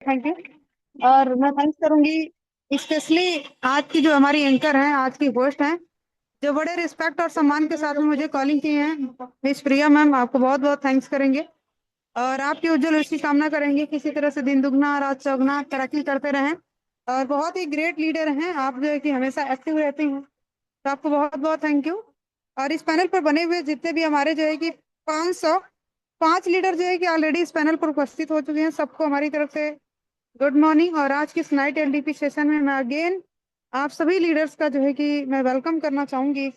Thank you. और मैं thanks करूंगी स्पेशली आज की जो हमारी एंकर हैं, आज की होस्ट हैं, जो बड़े रिस्पेक्ट और सम्मान के साथ में मुझे कॉलिंग की हैं, मिस प्रिया मैम। आपको बहुत बहुत थैंक्स करेंगे और आपकी उज्जवल भविष्य की कामना करेंगे। किसी तरह से दिन दुगना रात चौगुना तरक्की करते रहें और बहुत ही ग्रेट लीडर हैं आप, जो है कि हमेशा एक्टिव रहती हैं। तो आपको बहुत बहुत थैंक यू। और इस पैनल पर बने हुए जितने भी हमारे जो है कि 505 लीडर जो है कि ऑलरेडी इस पैनल पर उपस्थित हो चुके हैं, सबको हमारी तरफ से गुड मॉर्निंग। और आज की इस नाइट एलडीपी सेशन में मैं अगेन आप सभी लीडर्स का जो है कि मैं वेलकम करना चाहूंगी।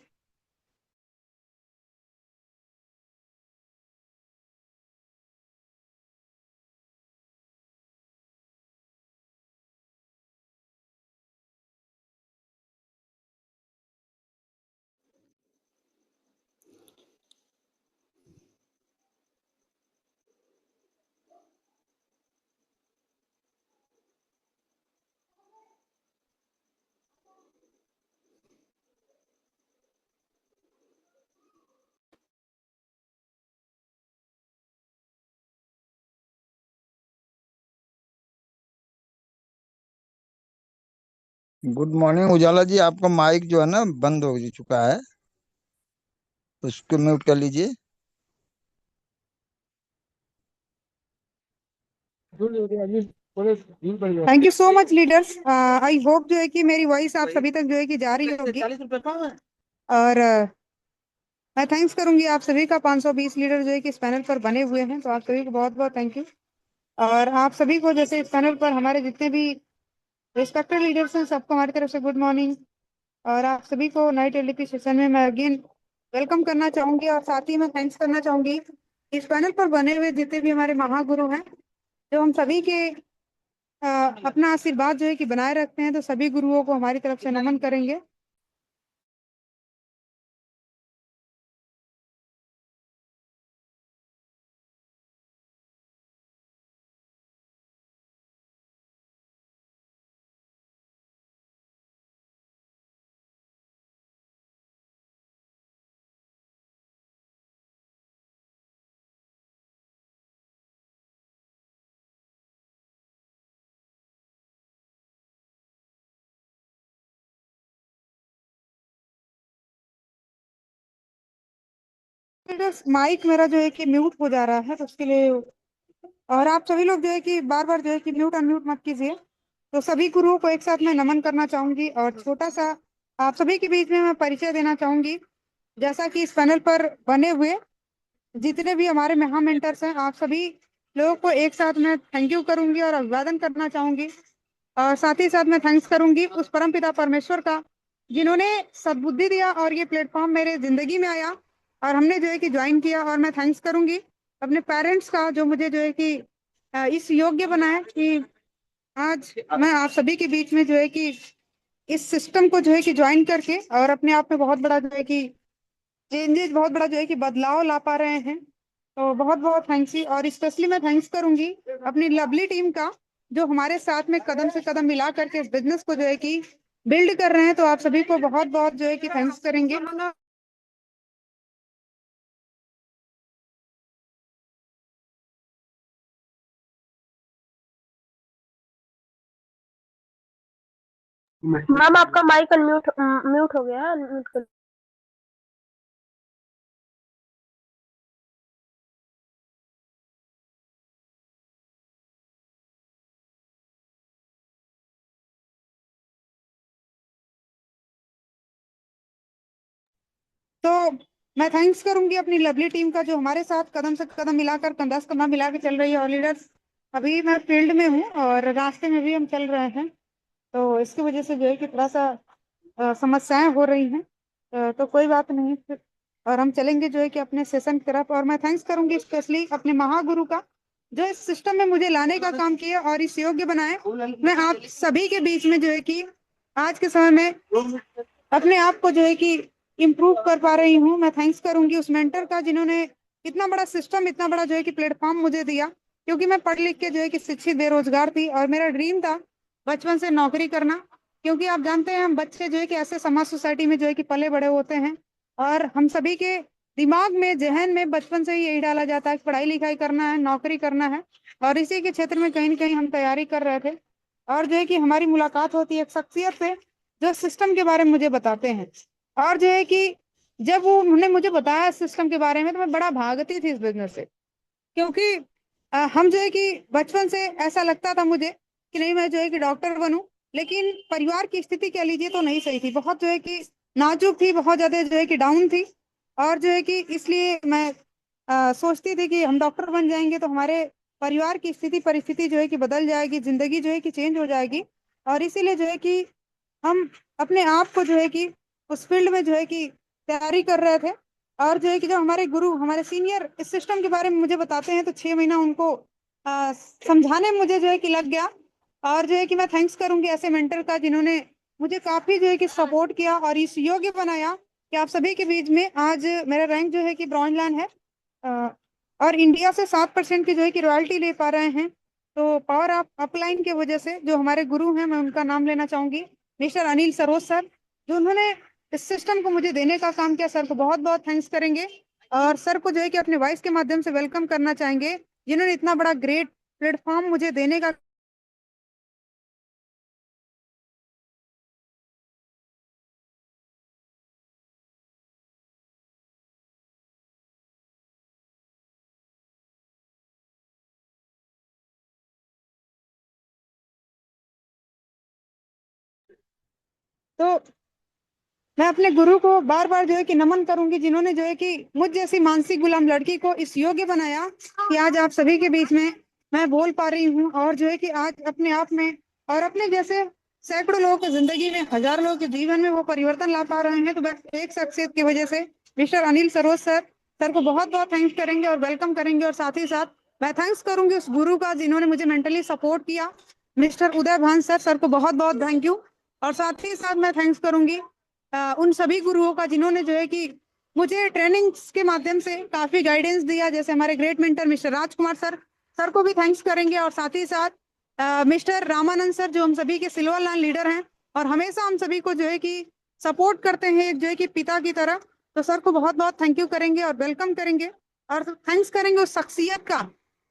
गुड मॉर्निंग उजाला जी। आपका माइक जो है ना बंद हो चुका है, उसको म्यूट कर लीजिए। Thank you so much leaders. I hope जो है कि मेरी वॉइस आप सभी तक जो है कि जा रही होगी। और मैं थैंक्स करूंगी आप सभी का। 520 लीडर जो है कि इस पैनल पर बने हुए हैं, तो आप सभी को बहुत बहुत थैंक यू। और आप सभी को जैसे इस पैनल पर हमारे जितने भी रिस्पेक्टेड लीडर्स हैं, सबको हमारी तरफ से गुड मॉर्निंग। और आप सभी को नाइट एलडीपी सेशन में मैं अगेन वेलकम करना चाहूंगी और साथ ही मैं थैंक्स करना चाहूंगी इस पैनल पर बने हुए जितने भी हमारे महागुरु हैं, जो हम सभी के अपना आशीर्वाद जो है कि बनाए रखते हैं। तो सभी गुरुओं को हमारी तरफ से नमन करेंगे। माइक मेरा जो है कि म्यूट हो जा रहा है, तो उसके लिए और आप सभी लोग जो है कि बार बार जो है कि म्यूट अनम्यूट मत कीजिए। तो सभी गुरुओं को एक साथ मैं नमन करना चाहूंगी और छोटा सा आप सभी के बीच में मैं परिचय देना चाहूंगी। जैसा कि इस पैनल पर बने हुए जितने भी हमारे महा मेंटर्स हैं, आप सभी लोगों को एक साथ मैं थैंक यू करूंगी और अभिवादन करना चाहूंगी। और साथ ही साथ मैं थैंक्स करूंगी उस परम पिता परमेश्वर का, जिन्होंने सद्बुद्धि दिया और ये प्लेटफॉर्म मेरे जिंदगी में आया और हमने जो है कि ज्वाइन किया। और मैं थैंक्स करूंगी अपने पेरेंट्स का, जो मुझे जो है कि इस योग्य बनाया कि आज मैं आप सभी के बीच में जो है कि इस सिस्टम को जो है कि ज्वाइन करके और अपने आप में बहुत बड़ा जो है कि चेंजेस, बहुत बड़ा जो है कि बदलाव ला पा रहे हैं। तो बहुत बहुत थैंक्स ही। और स्पेशली मैं थैंक्स करूंगी अपनी लवली टीम का, जो हमारे साथ में कदम से कदम मिला करके इस बिजनेस को जो है कि बिल्ड कर रहे हैं। तो आप सभी को बहुत बहुत जो है कि थैंक्स करेंगे। मैम आपका माइक अनम्यूट म्यूट हो गया है, अनम्यूट कर। तो मैं थैंक्स करूंगी अपनी लवली टीम का, जो हमारे साथ कदम से कदम मिलाकर कंधा से कंधा मिला के चल रही है। और लीडर्स, अभी मैं फील्ड में हूँ और रास्ते में भी हम चल रहे हैं, तो इसकी वजह से जो है कि थोड़ा सा समस्याएं हो रही हैं। तो कोई बात नहीं फिर, और हम चलेंगे जो है कि अपने सेशन की तरफ। और मैं थैंक्स करूंगी स्पेशली अपने महागुरु का, जो इस सिस्टम में मुझे लाने का काम किया और इस योग्य बनाए। मैं आप सभी के बीच में जो है कि आज के समय में अपने आप को जो है कि इम्प्रूव कर पा रही हूँ। मैं थैंक्स करूंगी उस मेंटर का, जिन्होंने इतना बड़ा सिस्टम, इतना बड़ा जो है कि प्लेटफॉर्म मुझे दिया। क्योंकि मैं पढ़ लिख के जो है कि शिक्षित बेरोजगार थी और मेरा ड्रीम था बचपन से नौकरी करना। क्योंकि आप जानते हैं हम बच्चे जो है कि ऐसे समाज सोसाइटी में जो है कि पले बड़े होते हैं, और हम सभी के दिमाग में, जहन में बचपन से ही यही डाला जाता है कि पढ़ाई लिखाई करना है, नौकरी करना है। और इसी के क्षेत्र में कहीं ना कहीं हम तैयारी कर रहे थे। और जो है कि हमारी मुलाकात होती है एक शख्सियत से जो सिस्टम के बारे में मुझे बताते हैं। और जो है कि जब वो उन्होंने मुझे बताया सिस्टम के बारे में तो मैं बड़ा भागती थी इस बिजनेस से, क्योंकि हम जो है कि बचपन से ऐसा लगता था मुझे कि नहीं मैं जो है कि डॉक्टर बनूं, लेकिन परिवार की स्थिति कह लीजिए तो नहीं सही थी, बहुत जो है कि नाजुक थी, बहुत ज्यादा जो है कि डाउन थी। और जो है कि इसलिए मैं सोचती थी कि हम डॉक्टर बन जाएंगे तो हमारे परिवार की स्थिति परिस्थिति जो है कि बदल जाएगी, जिंदगी जो है कि चेंज हो जाएगी। और इसीलिए जो है कि हम अपने आप को जो है कि उस फील्ड में जो है कि तैयारी कर रहे थे। और जो है कि जो हमारे गुरु हमारे सीनियर इस सिस्टम के बारे में मुझे बताते हैं तो 6 महीना उनको समझाने में मुझे जो है कि लग गया। और जो है कि मैं थैंक्स करूंगी ऐसे मेंटर का जिन्होंने मुझे काफी जो है कि सपोर्ट किया और इस योग्य बनाया कि आप सभी के बीच में आज मेरा रैंक जो है कि ब्रॉन्ज लाइन है। अ, और इंडिया से 7% की जो है कि रॉयल्टी ले पा रहे हैं। तो पावर ऑफ अपलाइन की वजह से जो हमारे गुरु हैं मैं उनका नाम लेना चाहूंगी, मिस्टर अनिल सरोज सर, जो उन्होंने इस सिस्टम को मुझे देने का काम किया। सर को बहुत बहुत थैंक्स करेंगे। और सर को जो है कि अपने वॉइस के माध्यम से वेलकम करना चाहेंगे, जिन्होंने इतना बड़ा ग्रेट प्लेटफॉर्म मुझे देने का। तो मैं अपने गुरु को बार बार जो है कि नमन करूंगी, जिन्होंने जो है कि मुझ जैसी मानसिक गुलाम लड़की को इस योग्य बनाया कि आज आप सभी के बीच में मैं बोल पा रही हूँ। और जो है कि आज अपने आप में और अपने जैसे सैकड़ों लोगों की जिंदगी में, हजारों लोगों के जीवन में वो परिवर्तन ला पा रहे हैं, तो बस एक शख्सियत की वजह से mister Anil Saroj sir, sir को बहुत बहुत थैंक्स करेंगे और वेलकम करेंगे। और साथ ही साथ मैं थैंक्स करूंगी उस गुरु का जिन्होंने मुझे मेंटली सपोर्ट किया, मिस्टर उदय भान सर, सर को बहुत बहुत थैंक यू। और साथ ही साथ मैं थैंक्स करूंगी उन सभी गुरुओं का जिन्होंने जो है कि मुझे ट्रेनिंग्स के माध्यम से काफी गाइडेंस दिया, जैसे हमारे ग्रेट मेंटर मिस्टर राजकुमार सर, सर को भी थैंक्स करेंगे। और साथ ही साथ मिस्टर रामानंद सर, जो हम सभी के सिल्वर लाइन लीडर हैं और हमेशा हम सभी को जो है कि सपोर्ट करते हैं एक जो है कि पिता की तरह। तो सर को बहुत बहुत थैंक यू करेंगे और वेलकम करेंगे। और थैंक्स करेंगे उस शख्सियत का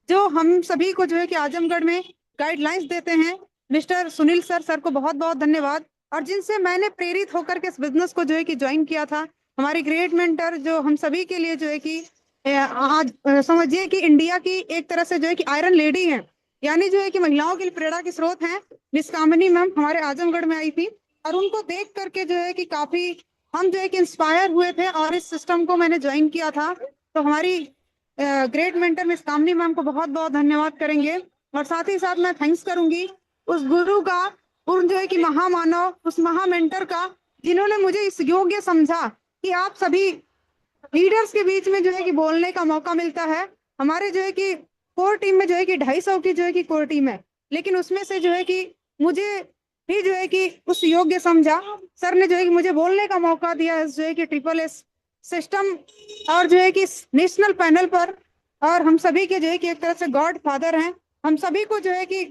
जो हम सभी को जो है कि आजमगढ़ में गाइडलाइंस देते हैं, मिस्टर सुनील सर, सर को बहुत बहुत धन्यवाद। और जिनसे मैंने प्रेरित होकर के इस बिजनेस को जो है कि ज्वाइन किया था, हमारी ग्रेट मेंटर जो हम सभी के लिए जो है कि आज समझिए कि इंडिया की एक तरह से जो है कि आयरन लेडी है, यानी जो है कि महिलाओं के लिए प्रेरणा के स्रोत हैं, मिस कामिनी मैम हमारे आजमगढ़ में आई थी। और उनको देख करके जो है कि काफी हम जो है कि इंस्पायर हुए थे और इस सिस्टम को मैंने ज्वाइन किया था। तो हमारी ग्रेट मेंटर मिस कामिनी मैम को बहुत बहुत धन्यवाद करेंगे। और साथ ही साथ मैं थैंक्स करूंगी उस गुरु का, उन जो है कि महामानव, उस महा मेंटर का, जिन्होंने मुझे इस योग्य समझा कि आप सभी लीडर्स के बीच में जो है कि बोलने का मौका मिलता है। हमारे जो है कि कोर टीम में जो है कि 250 की जो है कि कोर टीम है, लेकिन उसमें से जो है कि मुझे भी जो है कि उस योग्य समझा। सर ने जो है कि मुझे बोलने का मौका दिया जो है कि ट्रिपल एस सिस्टम और जो है कि नेशनल पैनल पर। और हम सभी के जो है कि एक तरह से गॉड फादर हैं, हम सभी को जो है कि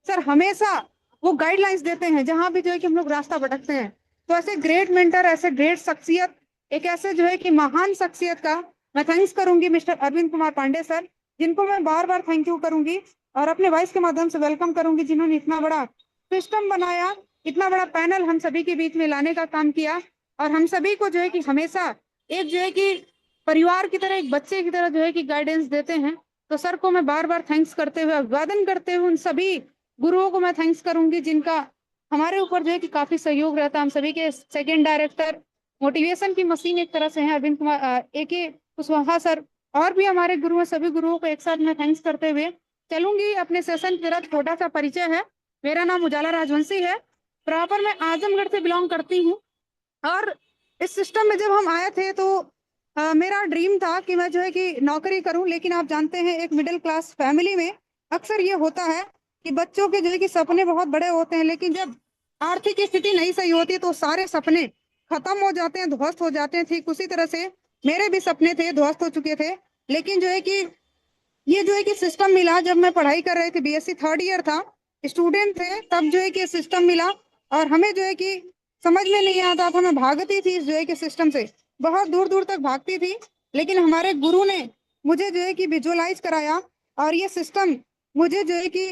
सर हमेशा वो गाइडलाइंस देते हैं जहां भी जो है कि हम लोग रास्ता भटकते हैं। तो ऐसे ग्रेट मेंटर, ऐसे ग्रेट शख्सियत, एक ऐसे जो है कि महान शख्सियत का मैं थैंक्स करूंगी मिस्टर अरविंद कुमार पांडे सर, जिनको मैं बार बार थैंक यू करूंगी और अपने वॉइस के माध्यम से वेलकम करूंगी, जिन्होंने इतना बड़ा सिस्टम बनाया, इतना बड़ा पैनल हम सभी के बीच में लाने का काम किया। और हम सभी को जो है कि हमेशा एक जो है कि परिवार की तरह, एक बच्चे की तरह जो है कि गाइडेंस देते हैं। तो सर को मैं बार बार थैंक्स करते हुए, अभिवादन करते हुए उन सभी गुरुओं को मैं थैंक्स करूंगी जिनका हमारे ऊपर जो है कि काफी सहयोग रहता है। हम सभी के सेकंड डायरेक्टर, मोटिवेशन की मशीन एक तरह से है, अरविंद कुमार AK कुशवाहा सर, और भी हमारे गुरु हैं। सभी गुरुओं को एक साथ मैं थैंक्स करते हुए चलूंगी अपने सेशन। मेरा छोटा सा परिचय है, मेरा नाम उजाला राजवंशी है, प्रॉपर मैं आजमगढ़ से बिलोंग करती हूँ। और इस सिस्टम में जब हम आए थे तो मेरा ड्रीम था कि मैं जो है कि नौकरी करूं, लेकिन आप जानते हैं एक मिडिल क्लास फैमिली में अक्सर ये होता है कि बच्चों के जो है कि सपने बहुत बड़े होते हैं, लेकिन जब आर्थिक स्थिति नहीं सही होती तो सारे सपने खत्म हो जाते हैं, ध्वस्त हो जाते हैं। ठीक उसी तरह से मेरे भी सपने थे, ध्वस्त हो चुके थे। लेकिन जो है कि ये जो है कि सिस्टम मिला, जब मैं पढ़ाई कर रही थी, BSc थर्ड ईयर था, स्टूडेंट थे, तब जो है कि सिस्टम मिला और हमें जो है कि समझ में नहीं आता था। मैं भागती थी जो है कि सिस्टम से, बहुत दूर दूर तक भागती थी, लेकिन हमारे गुरु ने मुझे जो है कि विजुअलाइज कराया और ये सिस्टम मुझे जो है कि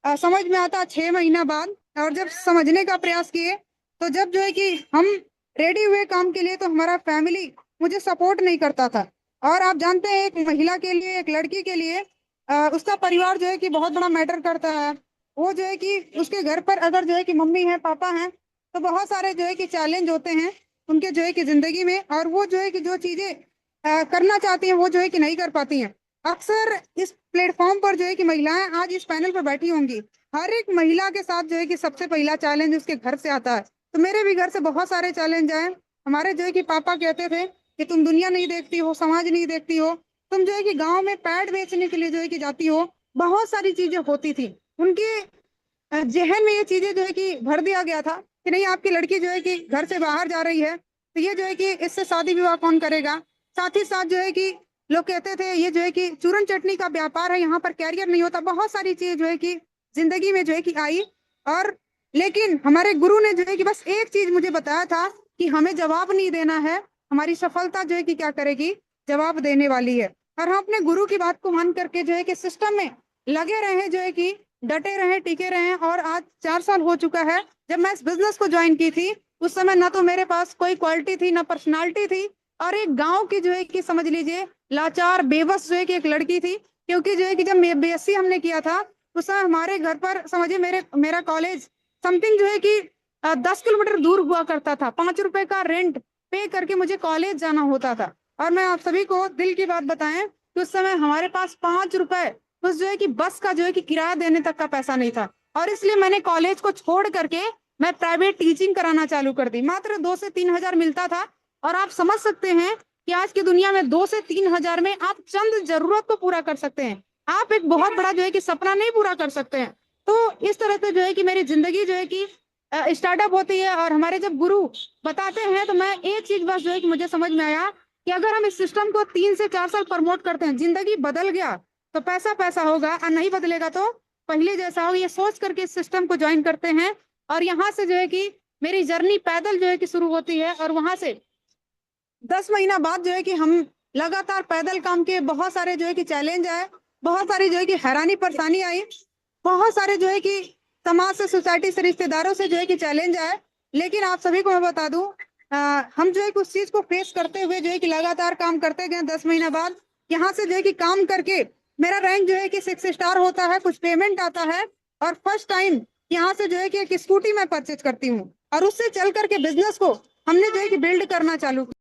समझ में आता 6 महीना बाद। और जब समझने का प्रयास किए, तो जब जो है कि हम रेडी हुए काम के लिए, तो हमारा फैमिली मुझे सपोर्ट नहीं करता था। और आप जानते हैं, एक महिला के लिए, एक लड़की के लिए उसका परिवार जो है कि बहुत बड़ा मैटर करता है। वो जो है कि उसके घर पर अगर जो है कि मम्मी है, पापा हैं, तो बहुत सारे जो है कि चैलेंज होते हैं उनके जो है कि जिंदगी में। और वो जो है कि जो चीजें करना चाहती हैं, वो जो है कि नहीं कर पाती हैं। अक्सर इस प्लेटफॉर्म पर जो है कि महिलाएं आज इस पैनल पर बैठी होंगी। हर एक महिला के साथ जो है कि सबसे पहला चैलेंज उसके घर से आता है। तो मेरे भी घर से बहुत सारे चैलेंज आए। हमारे जो है कि पापा कहते थे कि तुम दुनिया नहीं देखती हो, समाज नहीं देखती हो, तुम जो है कि गांव में पैड बेचने के लिए जो है कि जाती हो। बहुत सारी चीजें होती थी उनके जहन में। ये चीजें जो है कि भर दिया गया था कि नहीं, आपकी लड़की जो है कि घर से बाहर जा रही है, तो ये जो है कि इससे शादी विवाह कौन करेगा। साथ ही साथ जो है कि लोग कहते थे ये जो है कि चूरन चटनी का व्यापार है, यहाँ पर कैरियर नहीं होता। बहुत सारी चीजें जो है कि जिंदगी में जो है कि आई। और लेकिन हमारे गुरु ने जो है कि बस एक चीज मुझे बताया था कि हमें जवाब नहीं देना है, हमारी सफलता जो है कि क्या करेगी, जवाब देने वाली है। और हम अपने गुरु की बात को मान करके जो है कि सिस्टम में लगे रहे, जो है कि डटे रहे, टिके रहे। और आज 4 साल हो चुका है। जब मैं इस बिजनेस को ज्वाइन की थी, उस समय ना तो मेरे पास कोई क्वालिटी थी, ना पर्सनालिटी थी। और एक गांव की जो है कि समझ लीजिए लाचार बेबस जो है कि एक लड़की थी। क्योंकि जो है कि जब बीएससी हमने किया था, उस समय हमारे घर पर समझिए मेरा कॉलेज समथिंग जो है कि 10 किलोमीटर दूर हुआ करता था। 5 रुपए का रेंट पे करके मुझे कॉलेज जाना होता था। और मैं आप सभी को दिल की बात बताएं कि उस समय हमारे पास 5 रुपए बस जो है कि बस का जो है कि किराया देने तक का पैसा नहीं था। और इसलिए मैंने कॉलेज को छोड़ करके मैं प्राइवेट टीचिंग कराना चालू कर दी। मात्र 2 से 3 हजार मिलता था। और आप समझ सकते हैं कि आज की दुनिया में 2 से 3 हजार में आप चंद जरूरत को पूरा कर सकते हैं। आप एक बहुत बड़ा जो है कि सपना नहीं पूरा कर सकते हैं। तो इस तरह से जो है कि मेरी जिंदगी जो है कि स्टार्टअप होती है। और हमारे जब गुरु बताते हैं, तो मैं एक चीज बस जो है कि मुझे समझ में आया कि अगर हम इस सिस्टम को 3 से 4 साल प्रमोट करते हैं, जिंदगी बदल गया तो पैसा पैसा होगा, और नहीं बदलेगा तो पहले जैसा होगा। ये सोच करके इस सिस्टम को ज्वाइन करते हैं। और यहाँ से जो है कि मेरी जर्नी पैदल जो है कि शुरू होती है। और वहां से 10 महीना बाद जो है कि हम लगातार पैदल काम किए। बहुत सारे जो है कि चैलेंज आए, बहुत सारी जो है कि हैरानी परेशानी आई, बहुत सारे जो है कि समाज से, सोसाइटी से, रिश्तेदारों से जो है कि चैलेंज आए। लेकिन आप सभी को मैं बता दूं, हम जो है कि उस चीज को फेस करते हुए जो है कि लगातार काम करते गए। 10 महीना बाद यहाँ से जो है कि काम करके मेरा रैंक जो है कि 6 स्टार होता है, कुछ पेमेंट आता है। और फर्स्ट टाइम यहाँ से जो है कि एक स्कूटी मैं परचेज करती हूँ। और उससे चल करके बिजनेस को हमने जो है कि बिल्ड करना चालू किया।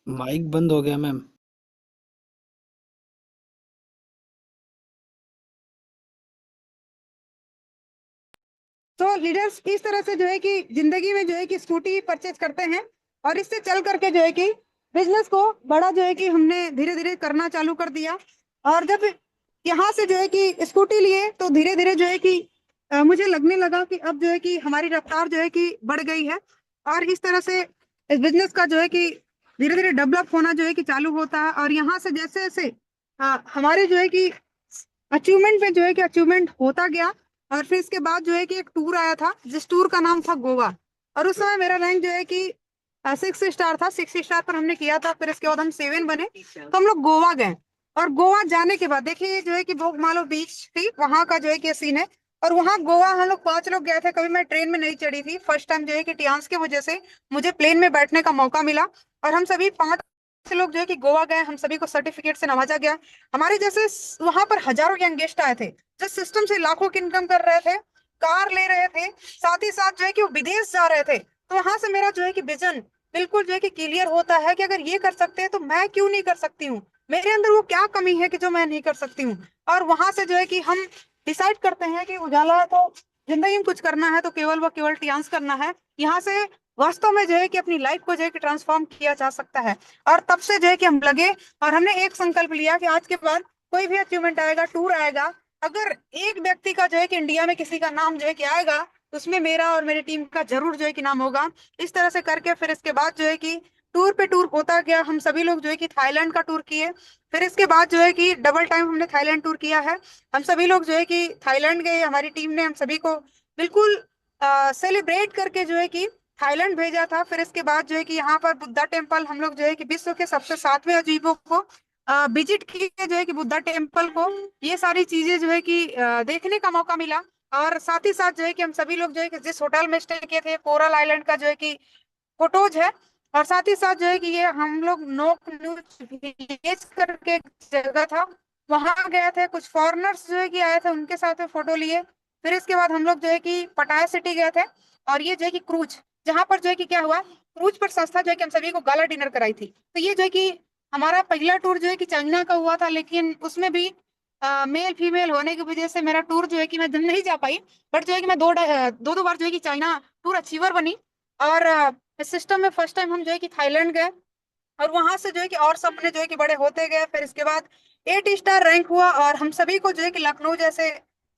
माइक बंद हो गया मैम। तो लीडर्स इस तरह से जो है कि जिंदगी में जो है कि स्कूटी परचेज करते हैं। और इससे चल करके जो है कि बिजनेस को बड़ा जो है कि हमने धीरे धीरे करना चालू कर दिया। और जब यहाँ से जो है कि स्कूटी लिए, तो धीरे धीरे जो है कि मुझे लगने लगा कि अब जो है कि हमारी रफ्तार जो है कि बढ़ गई है। और इस तरह से इस बिजनेस का जो है कि धीरे धीरे डेवलप होना जो है कि चालू होता है। और यहाँ से जैसे जैसे हमारे जो है कि अचीवमेंट में जो है कि अचीवमेंट होता गया। और फिर इसके बाद जो है कि एक टूर आया था, जिस टूर का नाम था गोवा। और उस समय मेरा रैंक जो है कि 6 स्टार था। 6 स्टार पर हमने किया था। फिर इसके बाद हम 7 बने, तो हम लोग गोवा गए। और गोवा जाने के बाद देखिए जो है कि बोगमालो बीच थी, वहां का जो है कि सीन है। और वहां गोवा हम लोग 5 लोग गए थे। कभी मैं ट्रेन में नहीं चढ़ी थी। फर्स्ट टाइम जो है कि टियान्स की वजह से मुझे प्लेन में बैठने का मौका मिला। और हम सभी 5 लोग जो है कि गोवा गए। हम सभी को सर्टिफिकेट से नवाजा गया। हमारे जैसे वहां पर हजारों यंग गेस्ट आए थे, जो सिस्टम से लाखों की इनकम कर रहे थे, कार ले रहे थे, साथ ही साथ जो है कि वो विदेश जा रहे थे। तो वहां से मेरा जो है कि विजन बिल्कुल जो है कि क्लियर होता है कि अगर ये कर सकते हैं, तो मैं क्यों नहीं कर सकती हूँ। मेरे अंदर वो क्या कमी है कि जो मैं नहीं कर सकती हूँ। और वहां से जो है कि हम डिसाइड करते हैं कि उजाला तो जिंदगी में कुछ करना है, तो केवल व केवल टियान्स करना है। यहाँ से वास्तव में जो है कि अपनी लाइफ को जो है कि ट्रांसफॉर्म किया जा सकता है। और तब से जो है कि हम लगे, और हमने एक संकल्प लिया कि आज के बाद कोई भी अचीवमेंट आएगा, टूर आएगा, अगर एक व्यक्ति का जो है कि इंडिया में किसी का नाम जो है कि आएगा, तो उसमें मेरा और मेरी टीम का जरूर जो है कि नाम होगा। इस तरह से करके फिर इसके बाद जो है कि टूर पे टूर होता गया। हम सभी लोग जो है कि थाईलैंड का टूर किए। फिर इसके बाद जो है कि डबल टाइम हमने थाईलैंड टूर किया है। हम सभी लोग जो है कि थाईलैंड गए। हमारी टीम ने हम सभी को बिल्कुल सेलिब्रेट करके जो है कि थाईलैंड भेजा था। फिर इसके बाद जो है कि यहाँ पर बुद्धा टेम्पल हम लोग जो है कि विश्व के सबसे 7वें अजूबों को विजिट किए, जो है कि बुद्धा टेम्पल को। ये सारी चीजें जो है कि देखने का मौका मिला। और साथ ही साथ जो है कि हम सभी लोग जो है कि जिस होटल में स्टे किए थे, कोरल आइलैंड का जो है कि फोटोज है। और साथ ही साथ जो है कि ये हम लोग नोक न्यूज विलेज करके एक जगह था, वहां गए थे। कुछ फॉरेनर्स जो है कि आए थे, उनके साथ में फोटो लिए। फिर इसके बाद हम लोग जो है कि पटाया सिटी गए थे। और ये जो है कि क्रूज, जहां पर जो है कि क्या हुआ, क्रूज पर संस्था जो है कि हम सभी को गाला डिनर कराई थी। तो ये जो है कि हमारा पहला टूर जो है कि चाइना का हुआ था, लेकिन उसमें भी मेल फीमेल होने की वजह से मेरा टूर जो है कि मैं नहीं जा पाई। बट जो है कि मैं दो दो बार जो है कि चाइना टूर अचीवर बनी। और इस सिस्टम में फर्स्ट टाइम हम जो है कि थाईलैंड गए। और वहां से जो है कि और सपने जो है कि बड़े होते गए। फिर इसके बाद 8 स्टार रैंक हुआ, और हम सभी को जो है कि लखनऊ जैसे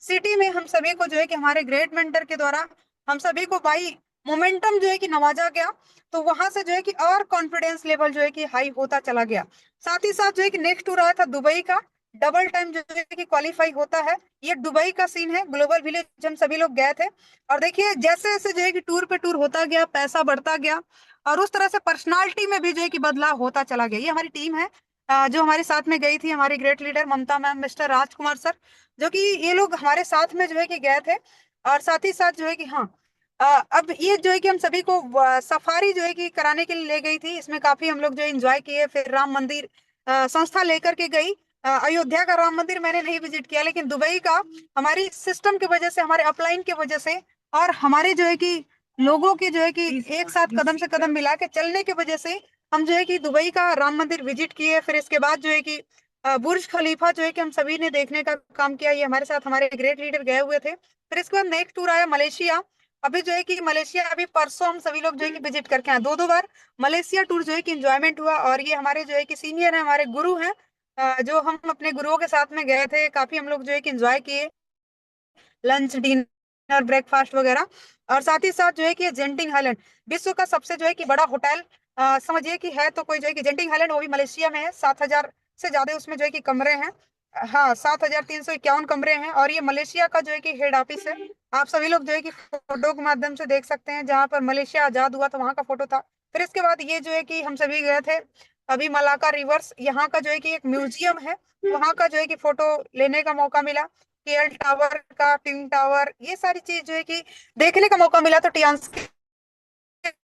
सिटी में हम सभी को जो है कि हमारे ग्रेट मेंटर के द्वारा हम सभी को बाई मोमेंटम जो है कि नवाजा गया। तो वहां से जो है कि और कॉन्फिडेंस लेवल जो है कि हाई होता चला गया। साथ ही साथ जो है कि नेक्स्ट टूर आया था दुबई का। डबल टाइम जो है कि क्वालिफाई होता है, ये दुबई का सीन है। ग्लोबल विलेज हम सभी लोग गए थे। और देखिए जैसे जैसे जो है कि टूर पे टूर होता गया, पैसा बढ़ता गया, और उस तरह से पर्सनालिटी में भी जो है कि बदलाव होता चला गया। ये हमारी टीम है जो हमारे साथ में गई थी, हमारी ग्रेट लीडर ममता मैम, मिस्टर राजकुमार सर, जो कि ये लोग हमारे साथ में जो है कि गए थे। और साथ ही साथ जो है कि हाँ, अब ये जो है कि हम सभी को सफारी जो है कि कराने के लिए ले गई थी। इसमें काफी हम लोग जो एंजॉय किए। फिर राम मंदिर संस्था लेकर के गई। अयोध्या का राम मंदिर मैंने नहीं विजिट किया, लेकिन दुबई का हमारी सिस्टम की वजह से, हमारे अपलाइन की वजह से, और हमारे जो है कि लोगों की जो है कि एक साथ कदम से कदम मिला के चलने की वजह से हम जो है कि दुबई का राम मंदिर विजिट किए। फिर इसके बाद जो है कि बुर्ज खलीफा जो है कि हम सभी ने देखने का काम किया। ये हमारे साथ हमारे ग्रेट लीडर गए हुए थे। फिर इसके बाद नेक्स्ट टूर आया मलेशिया। अभी जो है कि मलेशिया अभी परसों हम सभी लोग जो है कि विजिट करके आए। दो दो बार मलेशिया टूर जो है कि एंजॉयमेंट हुआ। और ये हमारे जो है कि सीनियर है, हमारे गुरु हैं, जो हम अपने गुरुओं के साथ में गए थे। काफी हम लोग जो है कि एंजॉय किए, लंच डिनर ब्रेकफास्ट वगैरह। और साथ ही साथ जो है कि जेंटिंग हाईलैंड, विश्व का सबसे जो है कि बड़ा होटल समझिए कि है तो कोई जो है कि जेंटिंग हाईलैंड, वो भी मलेशिया में है। 7,000 से ज्यादा उसमें जो है कि कमरे हैं। हाँ, 7,351 कमरे हैं। और ये मलेशिया का जो है कि हेड ऑफिस है। आप सभी लोग जो है कि फोटो के माध्यम से देख सकते हैं, जहाँ पर मलेशिया आजाद हुआ था वहां का फोटो था। फिर इसके बाद ये जो है कि हम सभी गए थे अभी मलाका रिवर्स, यहाँ का जो है कि एक म्यूजियम है, वहां का जो है कि फोटो लेने का मौका मिला। केएल टावर का, टिंग टावर, ये सारी चीज जो है कि देखने का मौका मिला। तो टियान्स की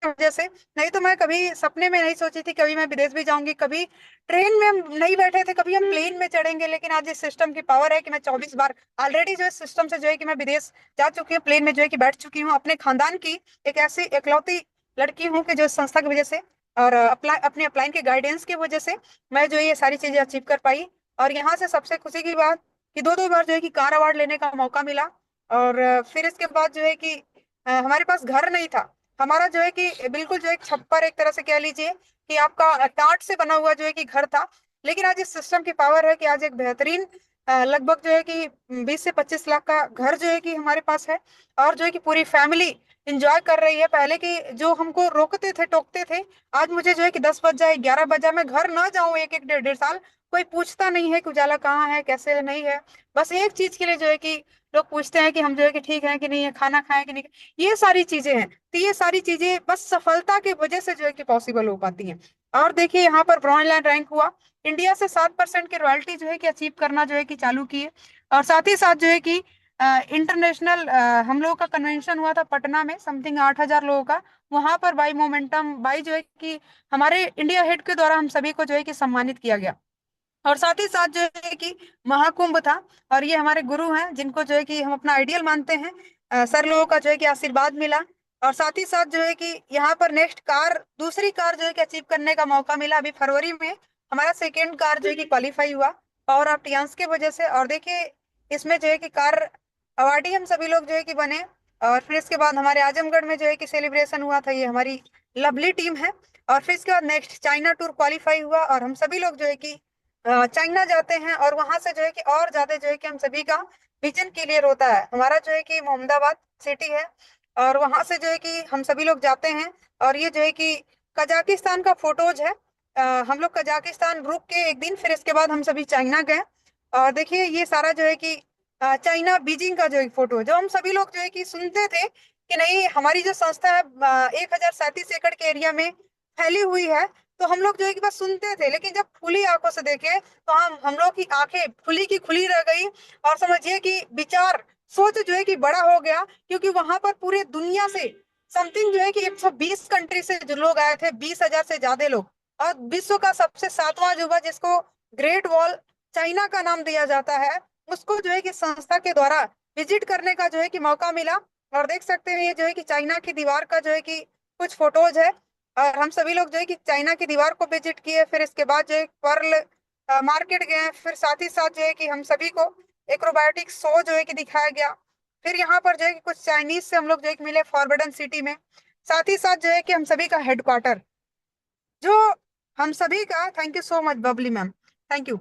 वजह से, नहीं तो मैं कभी सपने में नहीं सोची थी कभी मैं विदेश भी जाऊंगी। कभी ट्रेन में हम नहीं बैठे थे, कभी हम प्लेन में चढ़ेंगे। लेकिन आज इस सिस्टम की पावर है कि मैं 24 बार ऑलरेडी जो है सिस्टम से जो है कि मैं विदेश जा चुकी हूँ, प्लेन में जो है कि बैठ चुकी हूँ। अपने खानदान की एक ऐसी इकलौती लड़की हूँ कि जो इस संस्था की वजह से और अपने अपलाइन के गाइडेंस की वजह से मैं जो ये सारी चीजें अचीव कर पाई। और यहाँ से सबसे खुशी की बात कि दो दो बार जो है कि कार अवार्ड लेने का मौका मिला। और फिर इसके बाद जो है कि हमारे पास घर नहीं था। हमारा जो है कि बिल्कुल जो एक छप्पर, एक तरह से कह लीजिए कि आपका टाट से बना हुआ जो है कि घर था। लेकिन आज इस सिस्टम की पावर है कि आज एक बेहतरीन लगभग जो है कि 20 से 25 लाख का घर जो है कि हमारे पास है। और जो है कि पूरी फैमिली इंजॉय कर रही है। पहले की जो हमको रोकते थे, टोकते थे, आज मुझे जो है कि 10 बज जाए, 11 बज जाए, मैं घर ना जाऊं एक एक डेढ़ डेढ़ साल, कोई पूछता नहीं है कि उजाला कहाँ है, कैसे नहीं है। बस एक चीज के लिए जो है कि लोग पूछते हैं कि हम जो है कि ठीक है कि नहीं है, खाना खाएं कि नहीं। ये सारी चीजें हैं। तो ये सारी चीजें बस सफलता की वजह से जो है कि पॉसिबल हो पाती हैं। और देखिए यहाँ पर ब्रॉन्ज लाइन रैंक हुआ। इंडिया से 7% की रॉयल्टी जो है कि अचीव करना जो है कि चालू की है। और साथ ही साथ जो है कि इंटरनेशनल हम लोगों का कन्वेंशन हुआ था पटना में, समथिंग 8,000 लोगों का। वहां पर बाई मोमेंटम, बाई जो है कि हमारे इंडिया हेड के द्वारा हम सभी को जो है कि सम्मानित किया गया। और साथ ही साथ जो है कि महाकुंभ था। और ये हमारे गुरु हैं जिनको जो है कि हम अपना आइडियल मानते हैं। सर लोगों का जो है कि आशीर्वाद मिला। और साथ ही साथ जो है कि यहाँ पर नेक्स्ट कार, दूसरी कार जो है कि अचीव करने का मौका मिला। अभी फरवरी में हमारा सेकेंड कार जो है कि क्वालिफाई हुआ, पावर ऑफ टियान्स की वजह से। और देखिए इसमें जो है कि कार अवार्डी हम सभी लोग जो है कि बने। और फिर इसके बाद हमारे आजमगढ़ में जो है कि सेलिब्रेशन हुआ था। ये हमारी लवली टीम है। और फिर इसके बाद नेक्स्ट चाइना टूर क्वालिफाई हुआ, और हम सभी लोग जो है कि चाइना जाते हैं। और वहां से जो है कि और ज्यादा जो है कि हम सभी का विजन क्लियर होता है। हमारा जो है कि मोहम्मदाबाद सिटी है, और वहां से जो है कि हम सभी लोग जाते हैं। और ये जो है कि कजाकिस्तान का फोटोज है। हम लोग कजाकिस्तान रुक के एक दिन, फिर इसके बाद हम सभी चाइना गए। और देखिए ये सारा जो है कि चाइना बीजिंग का जो एक फोटो है, जो हम सभी लोग जो है कि सुनते थे कि नहीं हमारी जो संस्था है 1037 एकड़ के एरिया में फैली हुई है, तो हम लोग जो है कि बस सुनते थे, लेकिन जब खुली आंखों से देखे तो हम लोग की आंखें खुली की खुली रह गई। और समझिए कि विचार सोच जो है कि बड़ा हो गया, क्योंकि वहां पर पूरे दुनिया से समथिंग जो है कि 120 कंट्री से जो लोग आए थे, 20,000 से ज्यादा लोग। और विश्व का सबसे सातवां अजूबा, जिसको ग्रेट वॉल चाइना का नाम दिया जाता है, उसको जो है कि संस्था के द्वारा विजिट करने का जो है कि मौका मिला। और देख सकते हैं ये जो है कि चाइना की दीवार का जो है कि कुछ फोटोज है। और हम सभी लोग जो है कि चाइना की दीवार को विजिट किए, फिर इसके बाद जो है पर्ल मार्केट गए, फिर साथ ही साथ जो है कि हम सभी को एक्रोबैटिक शो जो है कि दिखाया गया। फिर यहाँ पर जो है कि कुछ चाइनीज से हम लोग जो है कि मिले फॉरबिडन सिटी में। साथ ही साथ जो है कि हम सभी का हेडक्वार्टर, जो हम सभी का, thank you so much Babli ma'am, thank you.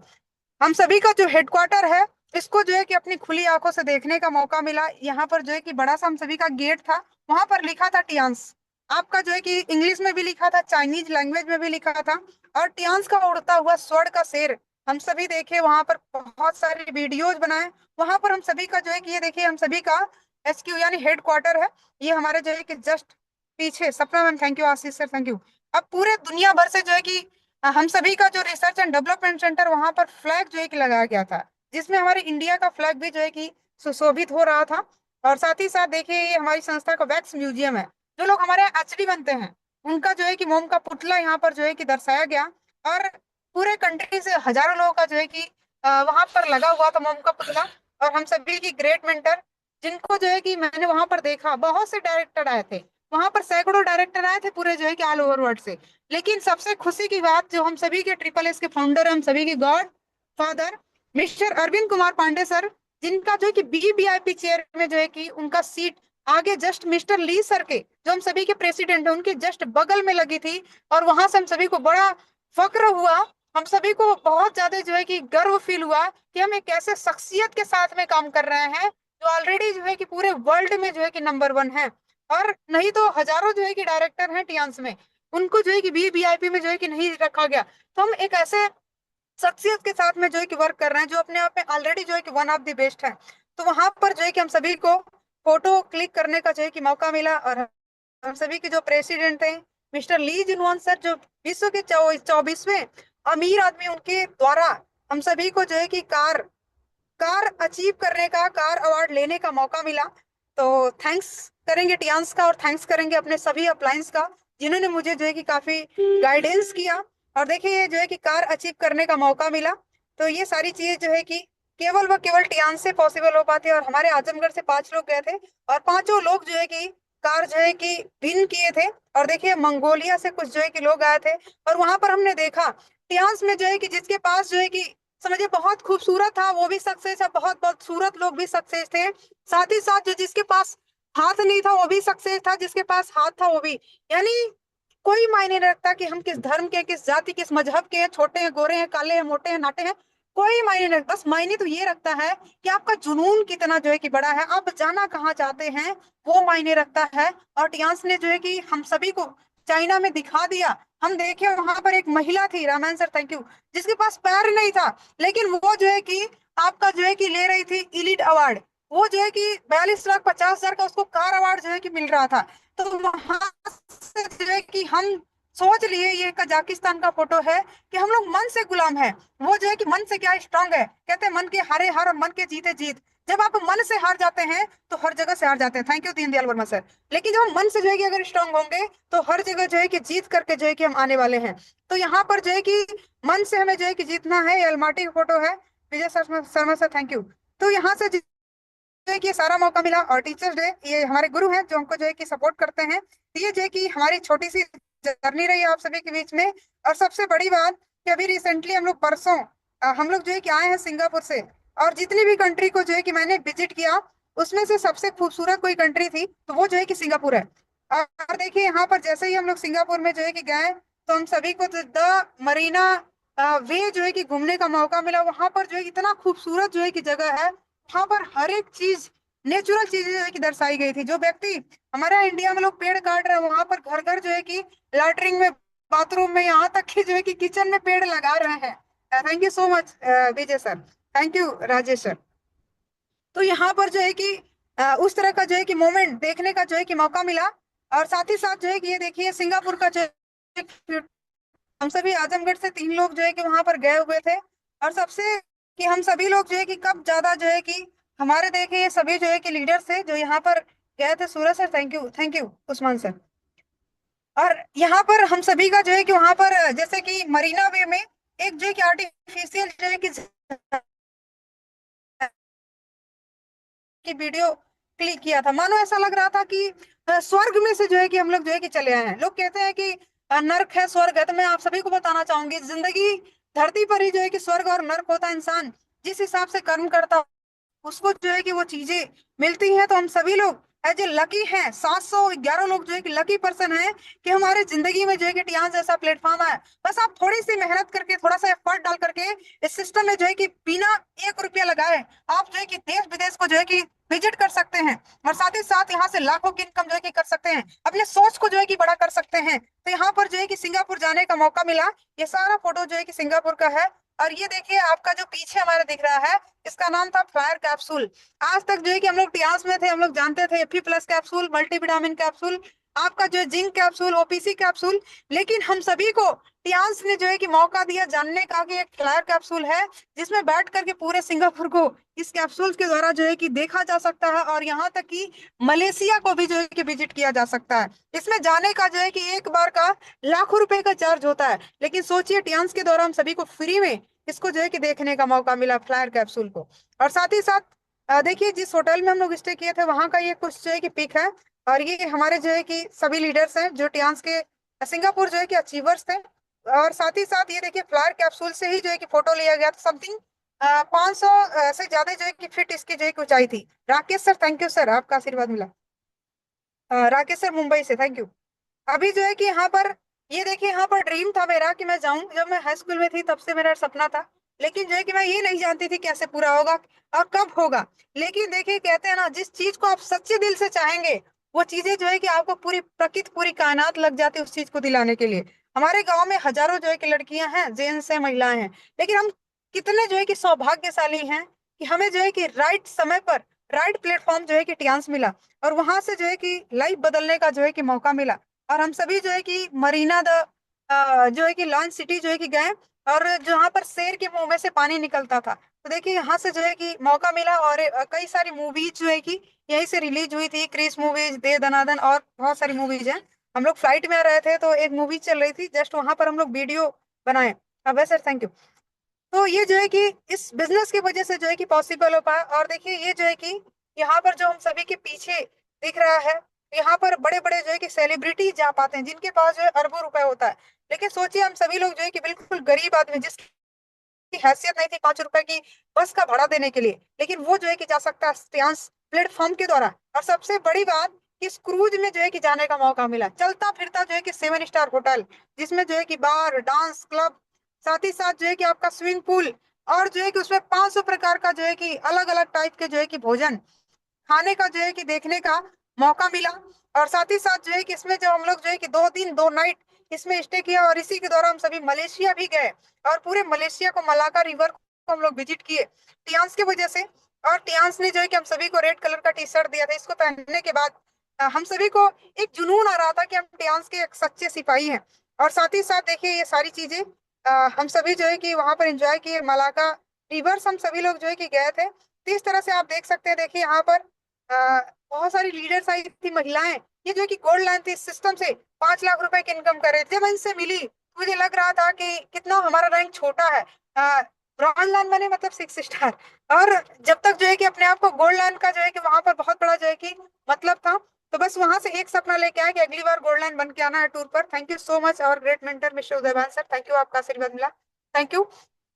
हम सभी का जो हेडक्वार्टर है, इसको जो है कि अपनी खुली आंखों से देखने का मौका मिला। यहाँ पर जो है कि बड़ा सा हम सभी का गेट था, वहां पर लिखा था टियांस। आपका जो है कि इंग्लिश में भी लिखा था, चाइनीज लैंग्वेज में भी लिखा था। और टियांस का उड़ता हुआ स्वर्ण का शेर हम सभी देखे, वहां पर बहुत सारे वीडियोज बनाए। वहां पर हम सभी का जो है कि ये देखिए, हम सभी का एसक्यू यानी हेडक्वार्टर है। ये हमारे जो है कि जस्ट पीछे, सपना ma'am thank you, Ashish sir thank you. अब पूरे दुनिया भर से जो है कि हम सभी का जो रिसर्च एंड डेवलपमेंट सेंटर, वहां पर फ्लैग जो है कि लगाया गया था, जिसमें हमारे इंडिया का फ्लैग भी जो है कि सुशोभित हो रहा था। और साथ ही साथ देखिए, ये हमारी संस्था का वैक्स म्यूजियम है। जो लोग हमारे यहाँ एचडी बनते हैं, उनका जो है कि मोम का पुतला यहाँ पर जो है कि दर्शाया गया। और पूरे कंट्री से हजारों लोगों का जो है कि वहां पर लगा हुआ था मोम का पुतला। और हम सभी की ग्रेट मेंटर, जिनको जो है कि मैंने वहां पर देखा, बहुत से डायरेक्टर आए थे वहां पर, सैकड़ों डायरेक्टर आए थे पूरे जो है कि ऑल ओवर वर्ल्ड से। लेकिन सबसे खुशी की बात, जो हम सभी के ट्रिपल एस के फाउंडर, हम सभी के godfather Mister Arvind Kumar Pandey sir, जिनका जो है कि बीवीआईपी चेयर में जो है कि उनका सीट आगे जस्ट मिस्टर ली सर के, जो हम सभी के प्रेसिडेंट है, उनके जस्ट बगल में लगी थी। और वहां से हम सभी को बड़ा फक्र हुआ। हम सभी को बहुत ज्यादा जो है कि गर्व फील हुआ कि हम एक ऐसे शख्सियत के साथ में काम कर रहे हैं, जो ऑलरेडी जो है कि पूरे वर्ल्ड में जो है कि नंबर 1 है। और नहीं तो हजारों जो है कि डायरेक्टर हैं टियांस में, उनको जो है कि वीवीआईपी में जो है कि नहीं रखा गया। तो हम एक ऐसे शख्सियत के साथ में जो है कि वर्क कर रहे हैं, जो अपने आप में ऑलरेडी जो है कि वन ऑफ द बेस्ट है। तो वहां पर जो है कि हम सभी को फोटो क्लिक करने का जो है कि मौका मिला। और हम सभी के जो प्रेसिडेंट थे मिस्टर ली जिनवन सर, जो विश्व के 24वें अमीर आदमी, उनके द्वारा हम सभी को जो है कि कार कार अचीव करने का, कार अवार्ड लेने का मौका मिला। तो थैंक्स करेंगे टियांस का, और थैंक्स करेंगे अपने सभी अपलायंस का, जिन्होंने मुझे जो है कि काफी गाइडेंस किया। और देखिए, ये जो है कि कार अचीव करने का मौका मिला। तो ये सारी चीजें जो है कि केवल व केवल टियांस से पॉसिबल हो पाती है। और हमारे आजमगढ़ से 5 लोग गए थे, और पांचों लोग जो है कि कार जो है कि विन किए थे। और देखिए, मंगोलिया से कुछ जो है कि लोग आए थे, और वहां पर हमने देखा टियांस में जो है कि जिसके पास जो है कि समझिए बहुत खूबसूरत था, वो भी सक्सेस है, बहुत बहुत सूरत लोग भी सक्सेस थे। साथ ही साथ जो जिसके पास हाथ नहीं था, वो भी सक्सेस था, जिसके पास हाथ था वो भी। यानी कोई मायने नहीं रखता कि हम किस धर्म के, किस जाति, किस मजहब के हैं, छोटे हैं, गोरे हैं, काले हैं, मोटे हैं, नाटे हैं, कोई मायने नहीं रखता। बस मायने तो ये रखता है कि आपका जुनून कितना जो है कि बड़ा है, आप जाना कहाँ चाहते हैं, वो मायने रखता है। और टियांस ने जो है कि हम सभी को चाइना में दिखा दिया। हम देखे, वहां पर एक महिला थी, रामायण सर थैंक यू, जिसके पास पैर नहीं था, लेकिन वो जो है कि आपका जो है कि ले रही थी इलीट अवार्ड। वो जो है कि 42,50,000 का उसको कार अवार्ड जो है कि मिल रहा था। तो वहां से जो है कि हम सोच लिए, ये कजाकिस्तान का फोटो है, कि हम लोग मन से गुलाम है। वो जो है कि मन से क्या स्ट्रांग है, कहते हैं मन के हारे हार और मन के जीते जीत। जब आप मन से हार जाते हैं, तो हर जगह से हार जाते हैं, thank you Deendayal Verma sir. लेकिन जब हम मन से जो है कि अगर स्ट्रांग होंगे, तो हर जगह जो है कि जीत करके जो है कि हम आने वाले हैं। तो यहाँ पर जो है कि मन से हमें जो है कि जीतना है। ये अलमाटी की फोटो है, Vijay Sharma sir thank you. तो यहाँ से जो है कि ये सारा मौका मिला। और टीचर्स डे, ये हमारे गुरु हैं जो हमको जो है कि सपोर्ट करते हैं। ये जो है कि हमारी छोटी सी जर्नी रही है आप सभी के बीच में। और सबसे बड़ी बात कि अभी रिसेंटली हम लोग परसों हम लोग जो है कि आए हैं सिंगापुर से। और जितनी भी कंट्री को जो है कि मैंने विजिट किया, उसमें से सबसे खूबसूरत कोई कंट्री थी, तो वो जो है कि सिंगापुर है। और देखिए, यहाँ पर जैसे ही हम लोग सिंगापुर में जो है कि गए, तो हम सभी को द मरीना वे जो है कि घूमने का मौका मिला। वहां पर जो है इतना खूबसूरत जो है कि जगह है, वहां पर हर एक चीज, नेचुरल चीजें जो है कि दर्शाई गई थी। जो व्यक्ति हमारे यहाँ इंडिया में लोग पेड़ काट रहे हैं, वहां पर घर घर जो है कि लैटरिन में, बाथरूम में, यहाँ तक कि जो है कि किचन में पेड़ लगा रहे हैं। Thank you so much Vijay sir, thank you Rajesh sir. तो यहाँ पर जो है कि उस तरह का जो है कि मोमेंट देखने का जो है कि मौका मिला। और साथ ही साथ जो है कि ये देखिए सिंगापुर का जो है, हम सभी आजमगढ़ से 3 लोग जो है कि वहां पर गए हुए थे। और सबसे कि हम सभी लोग जो है कि कब ज्यादा जो है कि हमारे देखे ये सभी जो है कि लीडर्स थे जो यहाँ पर गए थे। Suraj sir thank you Usman sir. और यहाँ पर हम सभी का जो है कि वहां पर जैसे कि मरीना वे में एक जो है कि आर्टिफिशियल जो है कि वीडियो क्लिक किया था, मानो ऐसा लग रहा था कि स्वर्ग में से जो है कि हम लोग जो है कि चले आए हैं। लोग कहते हैं कि नर्क है स्वर्ग है, तो मैं आप सभी को बताना चाहूंगी जिंदगी धरती पर ही जो है कि स्वर्ग और नर्क होता है। इंसान जिस हिसाब से कर्म करता उसको जो है कि वो चीजें मिलती हैं। तो हम सभी लोग एज ए लकी हैं, 711 लोग जो है कि लकी पर्सन है कि हमारे जिंदगी में जो है कि टियान जैसा प्लेटफॉर्म है। बस आप थोड़ी सी मेहनत करके थोड़ा सा एफर्ट डाल करके इस सिस्टम में जो है कि बिना 1 रुपया लगाए आप जो है कि देश विदेश को जो है कि विजिट कर सकते हैं। और साथ ही साथ यहाँ से लाखों की इनकम जो है कि कर सकते हैं, अपने सोच को जो है कि बड़ा कर सकते हैं। तो यहाँ पर जो है कि सिंगापुर जाने का मौका मिला। ये सारा फोटो जो है कि सिंगापुर का है। और ये देखिए आपका जो पीछे हमारा दिख रहा है, इसका नाम था फायर कैप्सूल। आज तक जो है कि हम लोग टियास में थे, हम लोग जानते थे एफी प्लस कैप्सूल, मल्टीविटामिन कैप्सूल, आपका जो है जिंक कैप्सूल, ओपीसी कैप्सूल। लेकिन हम सभी को टियास ने जो है कि मौका दिया जानने का कि एक फायर कैप्सूल है जिसमें बैठ करके पूरे सिंगापुर को इस कैप्सूल के द्वारा जो है कि देखा जा सकता है। और यहाँ तक कि मलेशिया को भी जो है कि विजिट किया जा सकता है। इसमें जाने का जो है कि एक बार का लाखों रुपए का चार्ज होता है, लेकिन सोचिए टियास के द्वारा हम सभी को फ्री में इसको जो है कि देखने का मौका मिला, फ्लायर कैप्सूल को। और साथ ही साथ देखिए जिस होटल में हम लोग स्टे किए थे वहां का ये कुछ जो है कि पिक है। और ये हमारे जो है कि सभी लीडर्स हैं जो टियान्स के सिंगापुर जो है कि अचीवर्स थे। और साथ ही साथ ये देखिए फ्लायर कैप्सूल से ही जो है कि फोटो लिया गया था। समथिंग 500 से ज्यादा जो है कि फीट इसकी जो है कि ऊंचाई थी। Rakesh sir thank you sir, आपका आशीर्वाद मिला। राकेश सर मुंबई से थैंक यू। अभी जो है कि यहाँ पर ये देखिए यहाँ पर ड्रीम था मेरा कि मैं जाऊं, जब मैं हाई स्कूल में थी तब से मेरा सपना था। लेकिन जो है कि मैं ये नहीं जानती थी कैसे पूरा होगा और कब होगा। लेकिन देखिए कहते हैं ना, जिस चीज को आप सच्चे दिल से चाहेंगे वो चीजें जो है कि आपको पूरी प्रकृति पूरी कायनात लग जाती है उस चीज को दिलाने के लिए। हमारे गांव में हजारों जो है कि लड़कियां हैं, जेंट्स हैं, महिलाएं हैं। लेकिन हम कितने जो है कि सौभाग्यशाली हैं कि हमें जो है कि राइट समय पर राइट प्लेटफॉर्म जो है कि टियान्स मिला। और वहां से जो है कि लाइफ बदलने का जो है कि मौका मिला। और हम सभी जो है कि मरीना द जो है कि लॉन्च सिटी जो है कि गए। और जहाँ पर शेर के मुंह में से पानी निकलता था, तो देखिए यहाँ से जो है कि मौका मिला। और कई सारी मूवीज जो है कि यहीं से रिलीज हुई थी, क्रिस मूवीज, दे दनादन और बहुत सारी मूवीज हैं। हम लोग फ्लाइट में आ रहे थे तो एक मूवी चल रही थी, जस्ट वहां पर हम लोग वीडियो बनाए। अब सर थैंक यू। तो ये जो है कि इस बिजनेस की वजह से जो है कि पॉसिबल हो पाया। और देखिए ये जो है कि यहाँ पर जो हम सभी के पीछे दिख रहा है, यहाँ पर बड़े बड़े जो है कि सेलिब्रिटी जा पाते हैं जिनके पास जो है अरबों रुपए होता है। लेकिन सोचिए हम सभी लोग जो है कि बिल्कुल गरीब आदमी जिसकी हैसियत नहीं थी 5 रुपए की बस का भाड़ा देने के लिए, लेकिन वो जो है कि जा सकता है स्टियास प्लेटफॉर्म के द्वारा। और सबसे बड़ी बात कि इस क्रूज में जो है कि जाने का मौका मिला, चलता फिरता जो है कि 7 स्टार होटल, जिसमें जो है कि बार डांस क्लब, साथ ही साथ जो है कि आपका स्विमिंग पूल, और जो है कि उसमें 500 प्रकार का जो है कि अलग अलग टाइप के जो है कि भोजन खाने का जो है कि देखने का मौका मिला। और साथ ही साथ जो है कि इसमें जो हम लोग जो है कि 2 दिन 2 नाइट इसमें स्टे किया। और इसी के दौरान हम सभी मलेशिया भी गए और पूरे मलेशिया को मलाका रिवर को हम लोग विजिट किए टियान्स की वजह से। और टियान्स ने जो है कि हम सभी को रेड कलर का टी शर्ट दिया था। इसको पहनने के बाद हम सभी को एक जुनून आ रहा था कि हम टियान्स के एक सच्चे सिपाही हैं। और साथ ही साथ देखिए ये सारी चीजें हम सभी जो है कि वहां पर एंजॉय किए। मलाका रिवर्स हम सभी लोग जो है कि गए थे। तो इस तरह से आप देख सकते हैं, देखिए यहाँ पर बहुत सारी लीडर्स आई थी, महिलाएं। ये जो कि गोल्ड लाइन थी इस सिस्टम से 5 लाख रुपए की इनकम कर रहे थे। जब मैं इनसे मिली मुझे लग रहा था कि कितना हमारा रैंक छोटा है। ब्रॉन्ज लाइन बने मतलब 6 स्टार। और जब तक जो है कि अपने आप को गोल्ड लाइन का जो है कि वहां पर बहुत बड़ा जो है कि मतलब था, तो बस वहां से एक सपना लेके आया कि अगली बार गोल्ड लाइन बन के आना है टूर पर। थैंक यू सो मच और great mentor mister Udaybhan sir, thank you, आपका आशीर्वाद मिला, थैंक यू।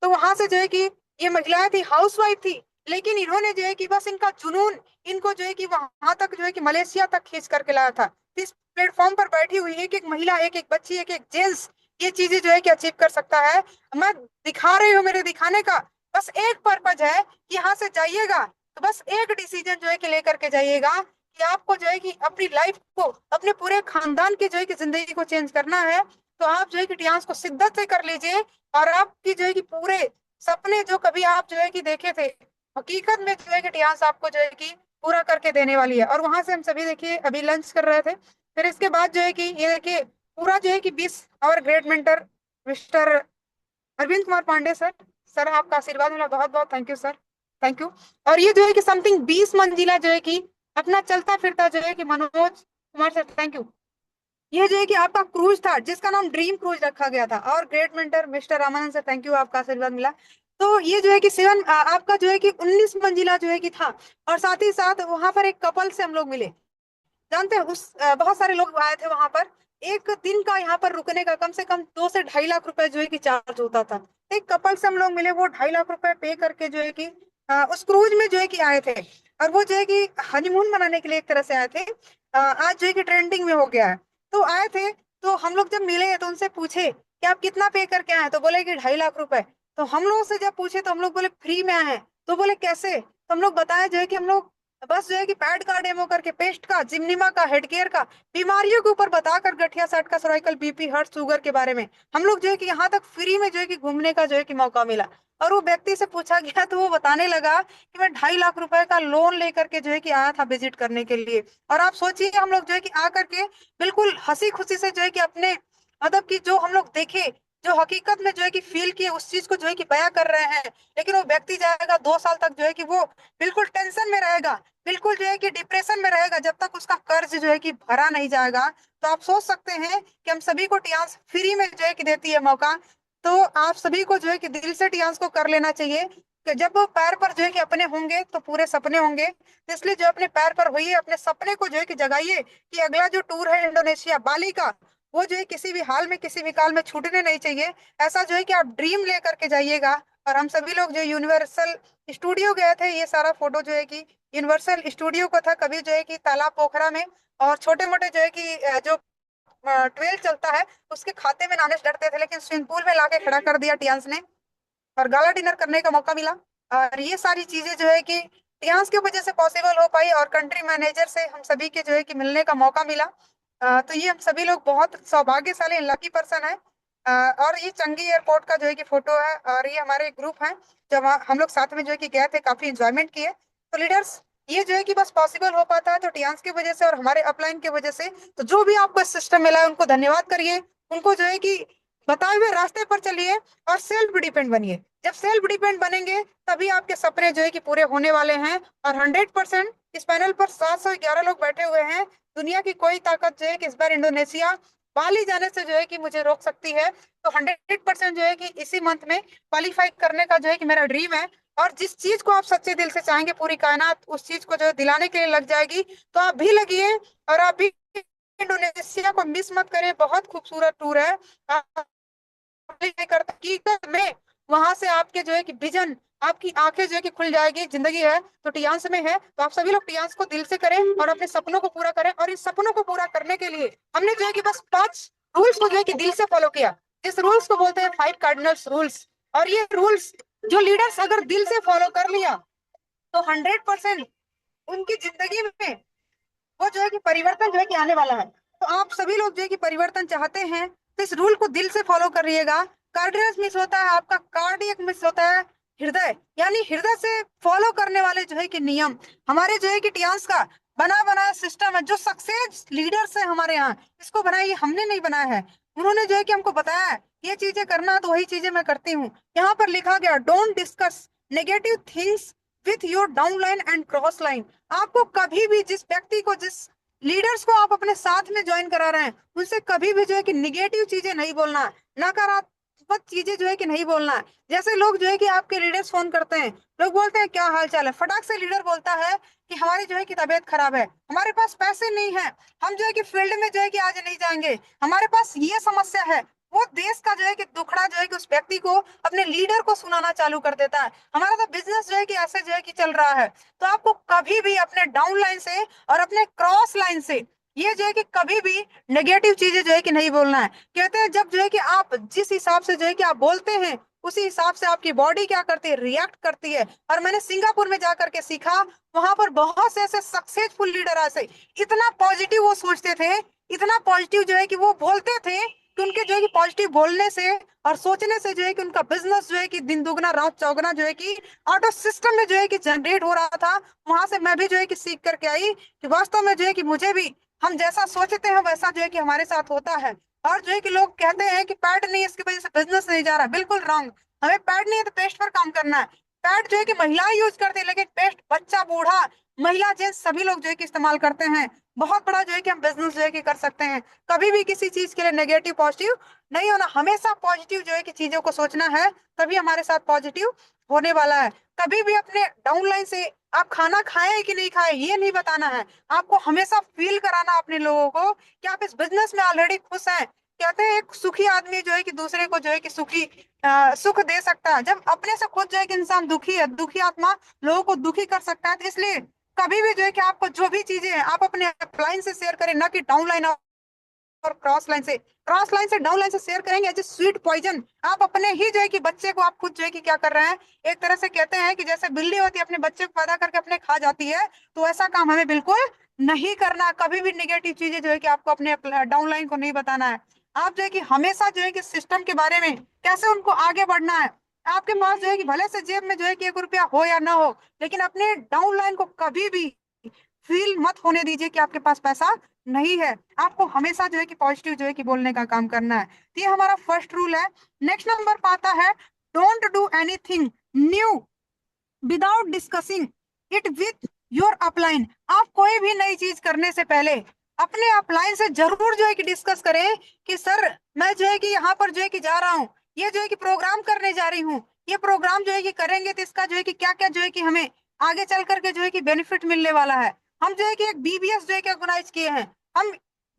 तो वहां से जो है कि ये महिलाएं थी, हाउसवाइफ थी, लेकिन इन्होंने जो है कि बस इनका जुनून इनको जो है कि वहां तक जो है कि मलेशिया तक खींच करके लाया था। इस प्लेटफॉर्म पर बैठी हुई एक एक महिला, एक एक बच्ची, एक एक जेंट्स ये चीजें जो है कि अचीव कर सकता है। मैं दिखा रही हूँ, मेरे दिखाने का बस एक पर्पज है कि यहाँ से जाइएगा तो बस एक डिसीजन जो है कि लेकर के जाइएगा कि आपको जो है कि अपनी लाइफ को, अपने पूरे खानदान की जो है कि जिंदगी को चेंज करना है। तो आप जो है कि टियास को शिद्दत से कर लीजिए। और आपकी जो है कि पूरे सपने जो कभी आप जो है कि देखे थे, हकीकत में जो है कि टियास आपको जो है कि पूरा करके देने वाली है। और वहां से हम सभी देखिए अभी लंच कर रहे थे। फिर इसके बाद जो है कि ये देखिए पूरा जो है कि 20 और great mentor Mister Arvind Kumar Pandey sir, sir आपका आशीर्वाद मिला, बहुत बहुत thank you sir, thank you. और ये जो है कि समथिंग 20 मंजिला जो है कि अपना चलता फिरता जो है कि Manoj Kumar sir thank you. ये जो है कि आपका क्रूज था जिसका नाम ड्रीम क्रूज रखा गया था। और great mentor mister Ramanand sir thank you, आपका आशीर्वाद मिला। तो ये जो है कि आपका जो है कि 19 मंजिला जो है कि था। और साथ ही साथ वहां पर एक कपल से हम लोग मिले। जानते हैं बहुत सारे लोग आए थे वहां पर। एक दिन का यहाँ पर रुकने का कम से कम 2 से 2.5 लाख रुपए जो है कि चार्ज होता था। एक कपल से हम लोग मिले, वो 2.5 लाख रुपए पे करके जो है कि उस क्रूज में जो है कि आए थे। और वो जो है कि हनीमून मनाने के लिए एक तरह से आए थे। आज जो है कि ट्रेंडिंग में हो गया है। तो आए थे, तो हम लोग जब मिले तो उनसे पूछे कि आप कितना पे करके आए, तो बोले कि 2.5 लाख रुपए। तो हम लोगों से जब पूछे तो हम लोग बोले फ्री में आए हैं। तो बोले कैसे, तो हम लोग बताया जो है कि हम लोग बस जो है कि पैड का डेमो करके, पेस्ट का, जिम्निमा का, हेडगियर का, बीमारियों के ऊपर बताकर, गठिया साठ का, सर्वाइकल, बीपी, हार्ट, शुगर के बारे में हम लोग जो है कि यहाँ तक फ्री में जो है कि घूमने का जो है कि मौका मिला। और वो व्यक्ति से पूछा गया तो वो बताने लगा कि मैं 2.5 लाख रुपए का लोन लेकर के जो है कि आया था विजिट करने के लिए। और आप सोचिए हम लोग जो है कि आकर के बिल्कुल हंसी खुशी से जो है कि अपने मतलब कि जो हम लोग देखे, जो हकीकत में जो है कि फील किए, उस चीज को जो है कि बयां कर रहे हैं। लेकिन वो व्यक्ति जाएगा 2 साल तक जो है कि वो बिल्कुल टेंशन में रहेगा, बिल्कुल जो है कि डिप्रेशन में रहेगा, जब तक उसका कर्ज जो है कि भरा नहीं जाएगा। तो आप सोच सकते हैं कि हम सभी को टियांस फ्री में जो है कि देती है मौका। तो आप सभी को जो है कि दिल से टियांस को कर लेना चाहिए कि जब वो पैर पर जो है कि अपने होंगे तो पूरे सपने होंगे। तो इसलिए जो अपने पैर पर होइए, अपने सपने को जो है कि जगाइए कि अगला जो टूर है इंडोनेशिया बाली का, वो जो है किसी भी हाल में, किसी भी काल में छूटने नहीं चाहिए। ऐसा जो है कि आप ड्रीम लेकर के जाइएगा। और हम सभी लोग जो यूनिवर्सल स्टूडियो गए थे, ये सारा फोटो जो है कि यूनिवर्सल स्टूडियो को था कभी जो है कि तालाब पोखरा में। और छोटे मोटे जो है कि जो 12 चलता है उसके खाते में नाने डरते थे, लेकिन स्विमिंग पूल में लाके खड़ा कर दिया टियांस ने। और गाला डिनर करने का मौका मिला। और ये सारी चीजें जो है कि टियांस की वजह से पॉसिबल हो पाई। और कंट्री मैनेजर से हम सभी के जो है कि मिलने का मौका मिला। तो ये हम सभी लोग बहुत सौभाग्यशाली लकी पर्सन है। और ये चंगी एयरपोर्ट का जो है कि फोटो है। और ये हमारे ग्रुप है, जब हम लोग साथ में जो है कि गए थे, काफी इंजॉयमेंट किए। तो लीडर्स, ये जो है कि बस पॉसिबल हो पाता है तो टियांस की वजह से और हमारे अपलाइन की वजह से। तो जो भी आपको सिस्टम मिला है उनको धन्यवाद करिए, उनको जो है कि बताए हुए रास्ते पर चलिए और सेल्फ डिपेंड बनिए। जब सेल्फ डिपेंड बनेंगे तभी आपके सपने जो है कि पूरे होने वाले हैं। और 100% इस पैनल पर 711 लोग बैठे हुए हैं। दुनिया की कोई ताकत जो है कि इस बार इंडोनेशिया बाली जाने से जो है कि मुझे रोक सकती है। तो 100% जो है कि इसी मंथ में क्वालिफाई करने का जो है कि मेरा ड्रीम है। और जिस चीज को आप सच्चे दिल से चाहेंगे, पूरी कायनात उस चीज को जो है दिलाने के लिए लग जाएगी। तो आप भी लगिए और आप भी इंडोनेशिया को मिस मत करें, बहुत खूबसूरत टूर है। करता हकीकत में वहां से आपके जो है कि विजन, आपकी आंखें जो है कि खुल जाएगी। जिंदगी है तो टियांस में है, तो आप सभी लोग टियांस को दिल से करें और अपने सपनों को पूरा करें। और इन सपनों को पूरा करने के लिए हमने जो है कि बस 5 रूल्स को जो है कि दिल से फॉलो किया। इस रूल्स को बोलते हैं 5 कार्डिनल्स रूल्स। और ये रूल्स जो लीडर्स अगर दिल से फॉलो कर लिया तो 100% उनकी जिंदगी में वो जो है कि परिवर्तन जो है कि आने वाला है। तो आप सभी लोग जो है कि परिवर्तन चाहते हैं तो इस रूल को दिल से फॉलो कर रहिएगा। कार्डियस मिस होता है, आपका कार्डियक मिस होता है, हृदय, यानी हृदय से फॉलो करने वाले जो है कि नियम हमारे जो है कि टियांस का बना बनाया सिस्टम है। जो सक्सेस लीडर्स है हमारे यहाँ, इसको बनाया ये हमने नहीं बनाया है। उन्होंने जो है कि हमको बताया है ये चीजें करना, तो वही चीजें मैं करती हूँ। यहाँ पर लिखा गया don't discuss negative things with your down line and cross line. आपको कभी भी जिस व्यक्ति को, जिस लीडर्स को आप अपने साथ में ज्वाइन करा रहे हैं, उनसे कभी भी जो है कि निगेटिव चीजें नहीं बोलना है, नकारात्मक चीजें जो है कि नहीं बोलना है। जैसे लोग जो है कि आपके लीडर्स फोन करते हैं, लोग बोलते हैं क्या हाल चाल है, फटाक से लीडर बोलता है कि हमारी जो है कि तबीयत खराब है, हमारे पास पैसे नहीं है, हम जो है कि फील्ड में जो है कि आज नहीं जाएंगे, हमारे पास ये समस्या है। वो देश का जो है कि दुखड़ा जो है कि उस व्यक्ति को, अपने लीडर को सुनाना चालू कर देता है। हमारा तो बिजनेस जो है कि ऐसे जो है कि चल रहा है। तो आपको कभी भी अपने डाउन लाइन से और अपने क्रॉस लाइन से ये जो है कि कभी भी नेगेटिव चीजें जो है कि नहीं बोलना है। कहते हैं जब जो है कि आप जिस हिसाब से जो है कि आप बोलते हैं, उसी हिसाब से आपकी बॉडी क्या करती है, रिएक्ट करती है। और मैंने सिंगापुर में जाकर के सीखा, वहां पर बहुत से ऐसे सक्सेसफुल लीडर ऐसे इतना पॉजिटिव वो सोचते थे, इतना पॉजिटिव जो है कि वो बोलते थे, कि उनके जो है कि पॉजिटिव बोलने से और सोचने से जो है कि उनका बिजनेस जो है कि दिन दुगना रात चौगुना जो है कि आउट ऑफ सिस्टम में जो है कि जनरेट हो रहा था। वहां से मैं भी जो है कि सीख करके आई कि वास्तव में जो है कि मुझे भी हम जैसा सोचते हैं वैसा जो है कि हमारे साथ होता है। और जो है कि लोग कहते हैं कि पैड नहीं है, इसकी वजह से बिजनेस नहीं जा रहा, बिल्कुल रॉन्ग। हमें पैड नहीं है तो पेस्ट पर काम करना है। पैड जो है कि महिलाएं यूज करती है, लेकिन पेस्ट बच्चा बूढ़ा महिला जेंट्स सभी लोग जो है कि इस्तेमाल करते हैं। बहुत बड़ा जो है कि हम बिजनेस जो है कि कर सकते हैं। कभी भी किसी चीज के लिए नेगेटिव पॉजिटिव नहीं होना, हमेशा पॉजिटिव जो है कि चीजों को सोचना है, तभी हमारे साथ पॉजिटिव होने वाला है। कभी भी अपने डाउनलाइन से आप खाना खाए कि नहीं खाए ये नहीं बताना है, आपको हमेशा फील कराना अपने लोगों को कि आप इस बिजनेस में ऑलरेडी खुश हैं। कहते हैं एक सुखी आदमी जो है कि दूसरे को जो है कि सुख दे सकता है। जब अपने से खुद जो है कि इंसान दुखी है, दुखी आत्मा लोगों को दुखी कर सकता है। तो इसलिए कभी भी जो है कि आपको जो भी चीजें हैं आप अपने अपलाइन से शेयर करें, ना कि डाउनलाइन और क्रॉस लाइन से डाउन लाइन से शेयर करेंगे एज स्वीट पॉइजन। आप अपने ही जो है कि बच्चे को आप खुद जो है कि क्या कर रहे हैं, एक तरह से कहते हैं कि जैसे बिल्ली होती है अपने बच्चे को पैदा करके अपने खा जाती है, तो ऐसा काम हमें बिल्कुल नहीं करना। कभी भी निगेटिव चीजें जो है कि आपको अपने डाउन लाइन को नहीं बताना है। आप जो है कि हमेशा जो है कि सिस्टम के बारे में कैसे उनको आगे बढ़ना है। आपके पास जो है कि भले से जेब में जो है कि 1 रुपया हो या ना हो, लेकिन अपने डाउन लाइन को कभी भी फील मत होने दीजिए कि आपके पास पैसा नहीं है। आपको हमेशा जो है कि पॉजिटिव जो है कि बोलने का काम करना है। तो ये हमारा फर्स्ट रूल है। नेक्स्ट नंबर पर आता है, don't do anything new without discussing it with your upline. आप कोई भी नई चीज करने से पहले अपने अपलाइन से जरूर जो है कि डिस्कस करें कि सर मैं जो है कि यहाँ पर जो है कि जा रहा हूँ, ये जो है कि प्रोग्राम करने जा रही हूँ, ये प्रोग्राम जो है कि करेंगे तो इसका जो है कि क्या क्या जो है कि हमें आगे चल करके जो है कि बेनिफिट मिलने वाला है। हम जो है कि एक बीबीएस जो है कि ऑर्गेनाइज किए हैं, हम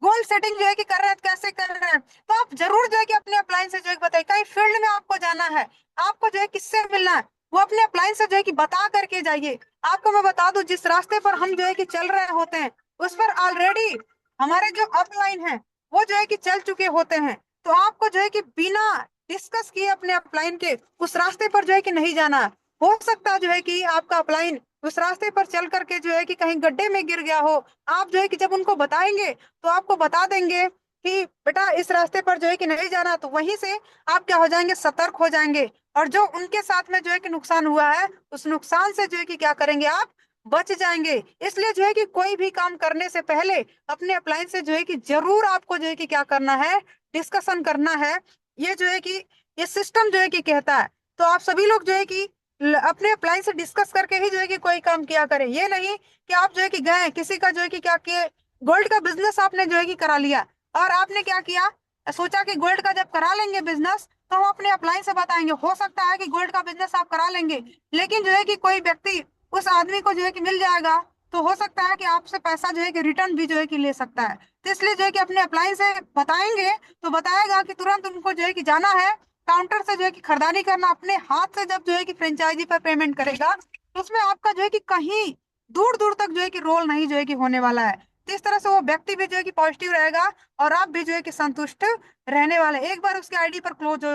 गोल सेटिंग जो है कि कर रहे हैं, कैसे कर रहे हैं। तो आप जरूर जो है कि अपने अपलाइन से जो है कि बताइए कई फील्ड में आपको जाना है, आपको जो है किससे मिलना है, वो अपने अपलाइन से जो है कि बता करके जाइए। आपको मैं बता दूं जिस रास्ते पर हम जो है कि चल रहे होते हैं उस पर ऑलरेडी हमारे जो अपलाइन है वो जो है कि चल चुके होते हैं। तो आपको जो है कि बिना डिस्कस किए अपने अपलाइन के उस रास्ते पर जो है कि नहीं जाना। हो सकता है जो है कि आपका अपलाइन उस रास्ते पर चल करके जो है कि कहीं गड्ढे में गिर गया हो। आप जो है कि जब उनको बताएंगे तो आपको बता देंगे कि बेटा इस रास्ते पर जो है कि नहीं जाना, तो वहीं से आप क्या हो जाएंगे, सतर्क हो जाएंगे। और जो उनके साथ में जो है कि नुकसान हुआ है उस नुकसान से जो है कि क्या करेंगे, आप बच जाएंगे। इसलिए जो है कि कोई भी काम करने से पहले अपने अप्लायंस से जो है कि जरूर आपको जो है कि क्या करना है, डिस्कशन करना है। ये जो है कि ये सिस्टम जो है कि कहता है। तो आप सभी लोग जो है कि अपने अप्लायंस से डिस्कस करके ही जो है कि कोई काम किया करें। ये नहीं कि आप जो है कि गए किसी का जो है कि क्या किए, गोल्ड का बिजनेस आपने जो है कि करा लिया और आपने क्या किया, सोचा कि गोल्ड का जब करा लेंगे बिजनेस तो हम अपने अपलाइन से बताएंगे। हो सकता है कि गोल्ड का बिजनेस आप करा लेंगे, लेकिन जो है कि कोई व्यक्ति उस आदमी को जो है कि मिल जाएगा, तो हो सकता है कि आपसे पैसा जो है कि रिटर्न भी जो है कि ले सकता है। तो इसलिए जो है कि अपने अपलाइन से बताएंगे तो बताएगा कि तुरंत उनको जो है कि जाना है काउंटर से जो है कि खरीदारी करना। अपने हाथ से जब जो है कि फ्रेंचाइजी पर पेमेंट करेगा तो उसमें आपका जो है कि कहीं दूर दूर तक जो है कि रोल नहीं जो है कि होने वाला है। तो इस तरह से वो व्यक्ति भी जो है कि पॉजिटिव रहेगा और आप भी जो है कि संतुष्ट रहने वाले। एक बार उसके आईडी पर क्लोज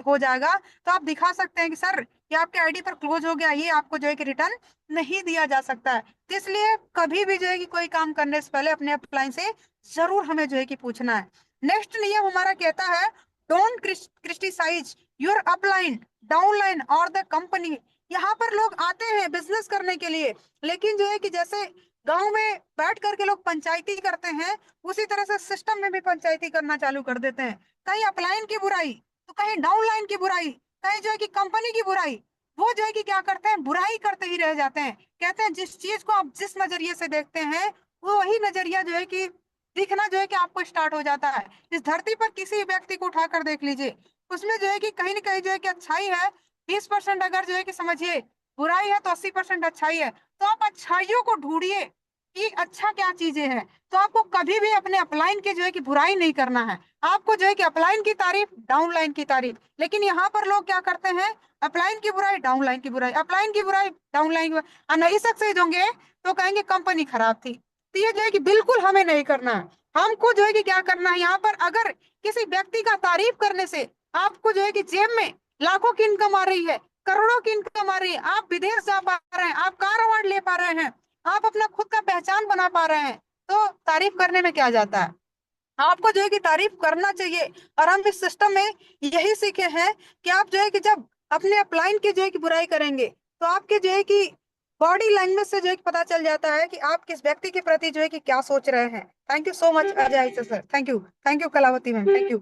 हो जाएगा तो आप दिखा सकते हैं कि सर ये आपके आईडी पर क्लोज हो गया, ये आपको जो है कि रिटर्न नहीं दिया जा सकता है। तो इसलिए कभी भी जो है कि कोई काम करने से पहले अपने अपलाइन से जरूर हमें जो है कि पूछना है। नेक्स्ट नियम हमारा कहता है, don't criticise your upline downline और द कंपनी। यहाँ पर लोग आते हैं बिजनेस करने के लिए, लेकिन जो है कि जैसे गांव में बैठ करके लोग पंचायती करते हैं, उसी तरह से सिस्टम में भी पंचायती करना चालू कर देते हैं। कहीं अपलाइन की बुराई तो कहीं डाउनलाइन की बुराई, कहीं जो है कि कंपनी की बुराई। वो जो है कि क्या करते हैं, बुराई करते ही रह जाते हैं। कहते हैं जिस चीज को आप जिस नजरिए से देखते हैं वो वही नजरिया जो है कि दिखना जो है कि आपको स्टार्ट हो जाता है। इस धरती पर किसी व्यक्ति को उठाकर देख लीजिए, उसमें जो है कि कहीं ना कहीं जो है कि अच्छाई है 20%, अगर जो है कि समझिए बुराई है तो 80% अच्छाई है। तो आप अच्छाइयों को ढूंढिए कि अच्छा क्या चीजें हैं। तो आपको कभी भी अपने अपलाइन की जो है कि बुराई नहीं करना है। आपको जो है कि अपलाइन की तारीफ डाउनलाइन की तारीफ। लेकिन यहाँ पर लोग क्या करते हैं, अपलाइन की बुराई डाउनलाइन की बुराई, अपलाइन की बुराई डाउनलाइन की बुराई, नहीं सक्सेस होंगे तो कहेंगे कंपनी खराब थी। तो ये जो है कि बिल्कुल हमें नहीं करना है। हमको जो है कि क्या करना है, यहाँ पर अगर किसी व्यक्ति का तारीफ करने से आपको जो है कि जेब में लाखों की इनकम आ रही है, करोड़ों की इनकम आ रही है, आप विदेश जा पा रहे हैं, आप कार अवार्ड ले पा रहे हैं, आप अपना खुद का पहचान बना पा रहे हैं, तो तारीफ करने में क्या जाता है। आपको जो है कि तारीफ करना चाहिए। और हम इस सिस्टम में यही सीखे हैं कि आप जो है कि जब अपने अपलाइन की जो है कि बुराई करेंगे तो आपके जो है कि बॉडी लैंग्वेज से जो है कि पता चल जाता है कि आप किस व्यक्ति के प्रति जो है कि क्या सोच रहे हैं। Thank you so much Ajay sir, thank you Kalavati ma'am, thank you.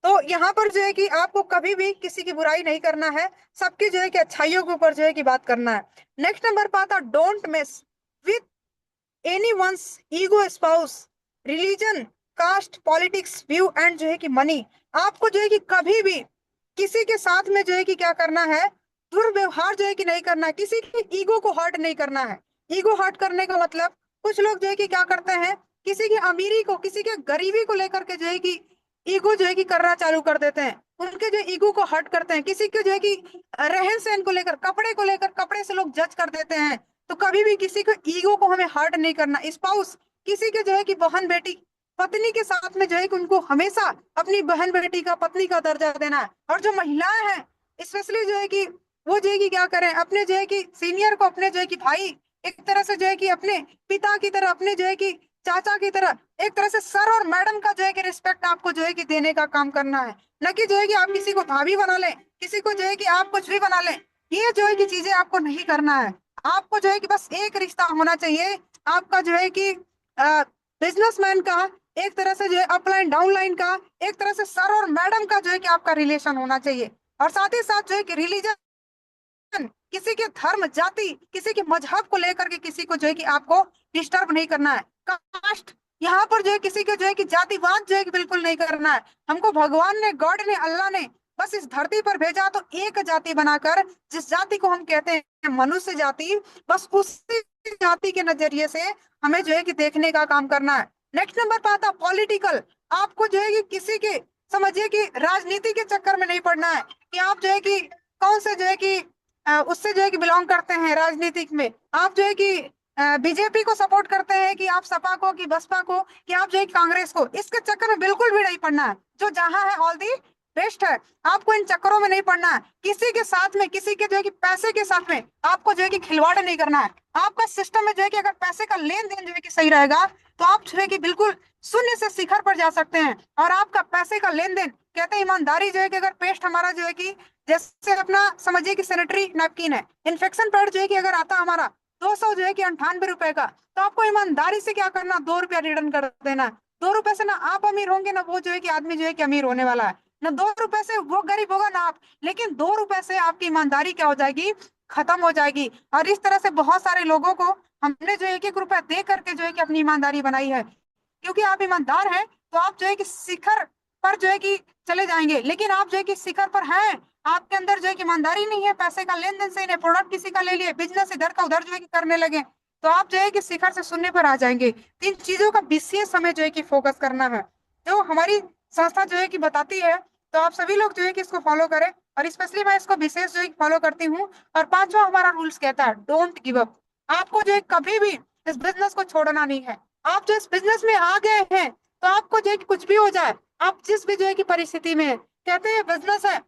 तो यहाँ पर जो है कि आपको कभी भी किसी की बुराई नहीं करना है, सबकी जो है कि अच्छाइयों के ऊपर जो है कि बात करना है। नेक्स्ट नंबर पर आता don't mess with anyone's ego spouse, religion, caste, politics, view and जो है कि मनी। आपको जो है कि कभी भी किसी के साथ में जो है कि क्या करना है, दुर्व्यवहार जो है कि नहीं करना है, किसी की ईगो को हर्ट नहीं करना है। ईगो हर्ट करने का मतलब कुछ लोग जो है कि क्या करते हैं, किसी की अमीरी को, किसी के गरीबी को लेकर के जो है कि ईगो जो है कि करना चालू कर देते हैं, उनके जो ईगो को हर्ट करते हैं। किसी के जो है कि रहन सहन को लेकर, कपड़े को लेकर, कपड़े से लोग जज कर देते हैं। तो कभी भी किसी को ईगो को हमें हर्ट नहीं करना। स्पाउस, किसी के जो है कि बहन बेटी, पत्नी के साथ में जो है कि उनको हमेशा अपनी बहन बेटी का, पत्नी का दर्जा देना है। और जो महिलाएं हैं स्पेशली जो है कि वो जो है कि क्या करें, अपने जो है कि सीनियर को, अपने जो है कि भाई, एक तरह से जो है कि अपने पिता की तरह, अपने जो है कि चाचा की तरह, एक तरह से सर और मैडम का जो है कि रिस्पेक्ट आपको जो है कि देने का काम करना है। न कि जो है कि आप किसी को भाभी बना लें, किसी को जो है कि आप कुछ भी बना लें। ये जो है कि चीजें आपको नहीं करना है। आपको जो है कि बस एक रिश्ता होना चाहिए आपका जो है कि बिजनेसमैन का, एक तरह से जो है अपलाइन डाउनलाइन का, एक तरह से सर और मैडम का जो है कि आपका रिलेशन होना चाहिए। और साथ ही साथ जो है कि रिलीजन, किसी के धर्म, जाति, किसी के मजहब को लेकर के किसी को जो है कि आपको डिस्टर्ब नहीं करना है। कास्ट, यहाँ पर जो है किसी के जो है कि जातिवाद जो है कि बिल्कुल नहीं करना है। हमको भगवान ने, गॉड ने, अल्लाह ने बस इस धरती पर भेजा तो एक जाति बनाकर, जिस जाति को हम कहते हैं मनुष्य जाति, बस उसी जाति के नजरिए से हमें जो है कि देखने का काम करना है। नेक्स्ट नंबर पर आता पॉलिटिकल। आपको जो है कि किसी के, समझिए कि राजनीति के चक्कर में नहीं पड़ना है कि आप जो है कि कौन से जो है कि उससे जो है कि बिलोंग करते हैं राजनीतिक में, आप जो है कि बीजेपी को सपोर्ट करते हैं, कि आप सपा को, कि बसपा को, कि आप जो है कांग्रेस को, इसके चक्कर में बिल्कुल भी नहीं पड़ना है। जो जहां है ऑल दी बेस्ट है, आपको इन चक्करों में नहीं पड़ना है। किसी के साथ में, किसी के जो है कि पैसे के साथ में आपको जो है कि खिलवाड़ नहीं करना है। आपका सिस्टम में जो है कि अगर पैसे का लेन देन जो है कि सही रहेगा तो आप जो है कि बिल्कुल शून्य से शिखर पर जा सकते हैं। और आपका पैसे का लेन देन, कहते हैं ईमानदारी जो है कि अगर पेस्ट हमारा जो है कि, जैसे अपना समझिए कि सैनिटरी नैपकिन है, इन्फेक्शन पैड जो है कि अगर आता हमारा 200 जो है कि 98 रुपए का, तो आपको ईमानदारी से क्या करना, 2 रुपया रिटर्न कर देना। 2 रुपए से ना आप अमीर होंगे, ना वो जो है कि आदमी जो है कि अमीर होने वाला है, ना 2 रुपए से वो गरीब होगा ना आप। लेकिन 2 रुपए से आपकी ईमानदारी क्या हो जाएगी, खत्म हो जाएगी। और इस तरह से बहुत सारे लोगों को हमने जो 1-1 रुपया दे करके जो है कि अपनी ईमानदारी बनाई है। क्योंकि आप ईमानदार हैं तो आप जो है कि शिखर पर जो है कि चले जाएंगे। लेकिन आप जो है कि शिखर पर हैं, आपके अंदर जो है कि ईमानदारी नहीं है, पैसे का लेन देन सही नहीं, प्रोडक्ट किसी का ले लिए, बिजनेस इधर का उधर जो है कि करने लगे, तो आप जो है कि शिखर से शून्य पर आ जाएंगे। इन चीजों का विशेष हमें जो है कि फोकस करना है, जो हमारी संस्था जो है कि बताती है। तो आप सभी लोग जो है कि इसको फॉलो करें, और स्पेशली मैं इसको विशेष जो है फॉलो करती हूँ। और पांचवा हमारा रूल्स कहता है डोंट गिव अप। आपको जो है कभी भी इस बिजनेस को छोड़ना नहीं है। आप जो इस बिजनेस में आ गए हैं तो आपको जो है कि कुछ भी हो जाए, आप जिस भी जो है कि परिस्थिति में है, कहते हैं बिजनेस है,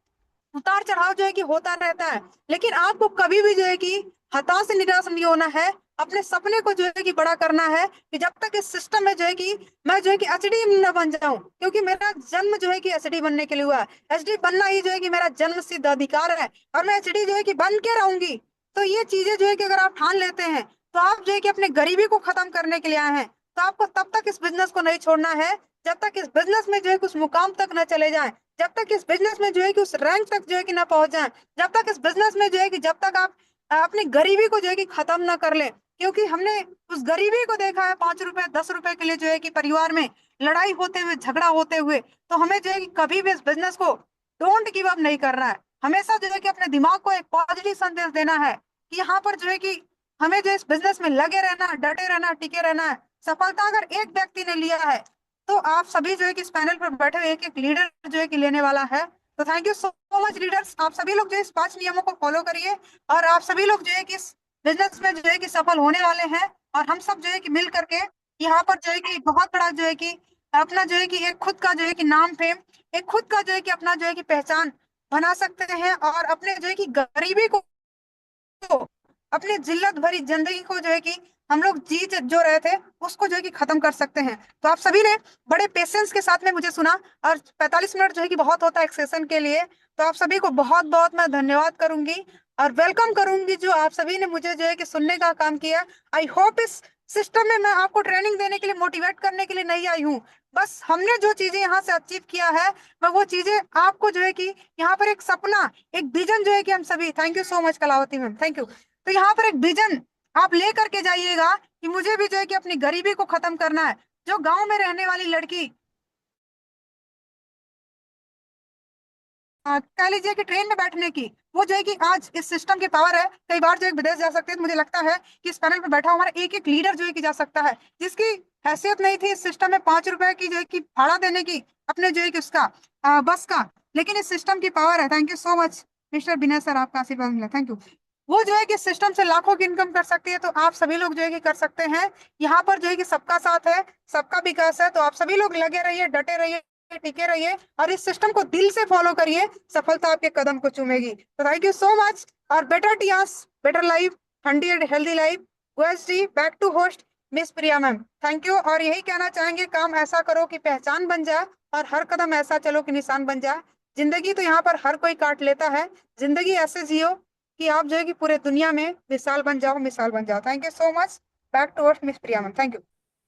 उतार चढ़ाव जो है कि होता रहता है, लेकिन आपको कभी भी जो है कि हताश से निराश नहीं होना है। अपने सपने को जो है कि बड़ा करना है, कि जब तक इस सिस्टम में जो है कि मैं जो है कि एचडी न बन जाऊं, क्योंकि मेरा जन्म जो है कि एचडी बनने के लिए हुआ है। एचडी बनना ही जो है कि मेरा जन्म सिद्ध अधिकार है, और मैं एचडी जो है कि बन के रहूंगी। तो ये चीजें जो है कि अगर आप ठान लेते हैं तो आप जो है कि अपने गरीबी को खत्म करने के लिए आए हैं। तो आपको तब तक इस बिजनेस को नहीं छोड़ना है जब तक इस बिजनेस में जो है कि उस मुकाम तक न चले जाए, जब तक इस बिजनेस में जो है कि उस रैंक तक जो है कि ना पहुंच जाए, जब तक इस बिजनेस में जो है कि, जब तक आप अपनी गरीबी को जो है कि खत्म ना कर ले। क्योंकि हमने उस गरीबी को देखा है, 5 रुपए 10 रुपए के लिए जो है कि परिवार में लड़ाई होते हुए, झगड़ा होते हुए। तो हमें जो है कि कभी भी इस बिजनेस को डोंट गिव अप नहीं करना है। हमेशा जो है कि अपने दिमाग को एक पॉजिटिव संदेश देना है कि यहाँ पर जो है कि हमें जो इस बिजनेस में लगे रहना है, डटे रहना है, टिके रहना है। सफलता अगर एक व्यक्ति ने लिया है तो आप सभी जो है कि इस पैनल पर बैठे हुए एक एक लीडर जो है कि लेने वाला है। तो thank you so much leaders, आप सभी लोग जो इस 5 नियमों को फॉलो करिए, और आप सभी लोग जो है कि इस बिजनेस में जो है कि सफल होने वाले हैं। और हम सब जो है कि मिल करके यहाँ पर जो है कि बहुत बड़ा जो है कि अपना जो है कि एक खुद का जो है कि नाम फेम, एक खुद का जो है कि अपना जो है कि पहचान बना सकते हैं, और अपने जो है कि गरीबी को अपनी जिल्लत भरी जिंदगी को जो है कि हम लोग जी जो रहे थे उसको जो है कि खत्म कर सकते हैं। तो आप सभी ने बड़े पेशेंस के साथ में मुझे सुना, और 45 मिनट जो है कि बहुत होता है एक सेशन के लिए। तो आप सभी को बहुत बहुत मैं धन्यवाद करूंगी और वेलकम करूंगी जो आप सभी ने मुझे जो है कि सुनने का काम किया। आई होप इस सिस्टम में मैं आपको ट्रेनिंग देने के लिए, मोटिवेट करने के लिए नहीं आई हूँ। बस हमने जो चीजें यहाँ से अचीव किया है, मैं वो चीजें आपको जो है कि यहाँ पर एक सपना, एक विजन जो है कि हम सभी, thank you so much Kalavati ma'am, thank you. तो यहाँ पर एक विजन आप ले करके जाइएगा कि मुझे भी जो है कि अपनी गरीबी को खत्म करना है। जो गांव में रहने वाली लड़की, कह लीजिए कि ट्रेन में बैठने की, वो जो है कि आज इस सिस्टम की पावर है, कई बार जो है विदेश जा सकते हैं। तो मुझे लगता है कि इस पैनल पे बैठा हमारा एक एक लीडर जो है कि जा सकता है, जिसकी हैसियत नहीं थी इस सिस्टम में 5 रुपए की जो है कि भाड़ा देने की, अपने जो है कि उसका बस का, लेकिन इस सिस्टम की पावर है। Thank you so much mister Vinay sir, आपका आशीर्वाद मिला, थैंक यू। वो जो है कि सिस्टम से लाखों की इनकम कर सकती है, तो आप सभी लोग जो है कि कर सकते हैं। यहाँ पर जो है कि सबका साथ है, सबका विकास है। तो आप सभी लोग लगे रहिए, डटे रहिए, टिके रहिए और इस सिस्टम को दिल से फॉलो करिए, सफलता आपके कदम को चूमेगी। तो थैंक यू सो मच। और बेटर टियास, बेटर लाइफ, ठंडी and healthy life, OSD back to host miss Priya ma'am, thank you. और यही कहना चाहेंगे, काम ऐसा करो कि पहचान बन जाए और हर कदम ऐसा चलो कि निशान बन जाए। जिंदगी तो यहाँ पर हर कोई काट लेता है, जिंदगी ऐसे जियो कि आप जो है कि पूरे दुनिया में मिसाल बन जाओ, मिसाल बन जाओ। Thank you so much. Back to host miss Priya ma'am, thank you.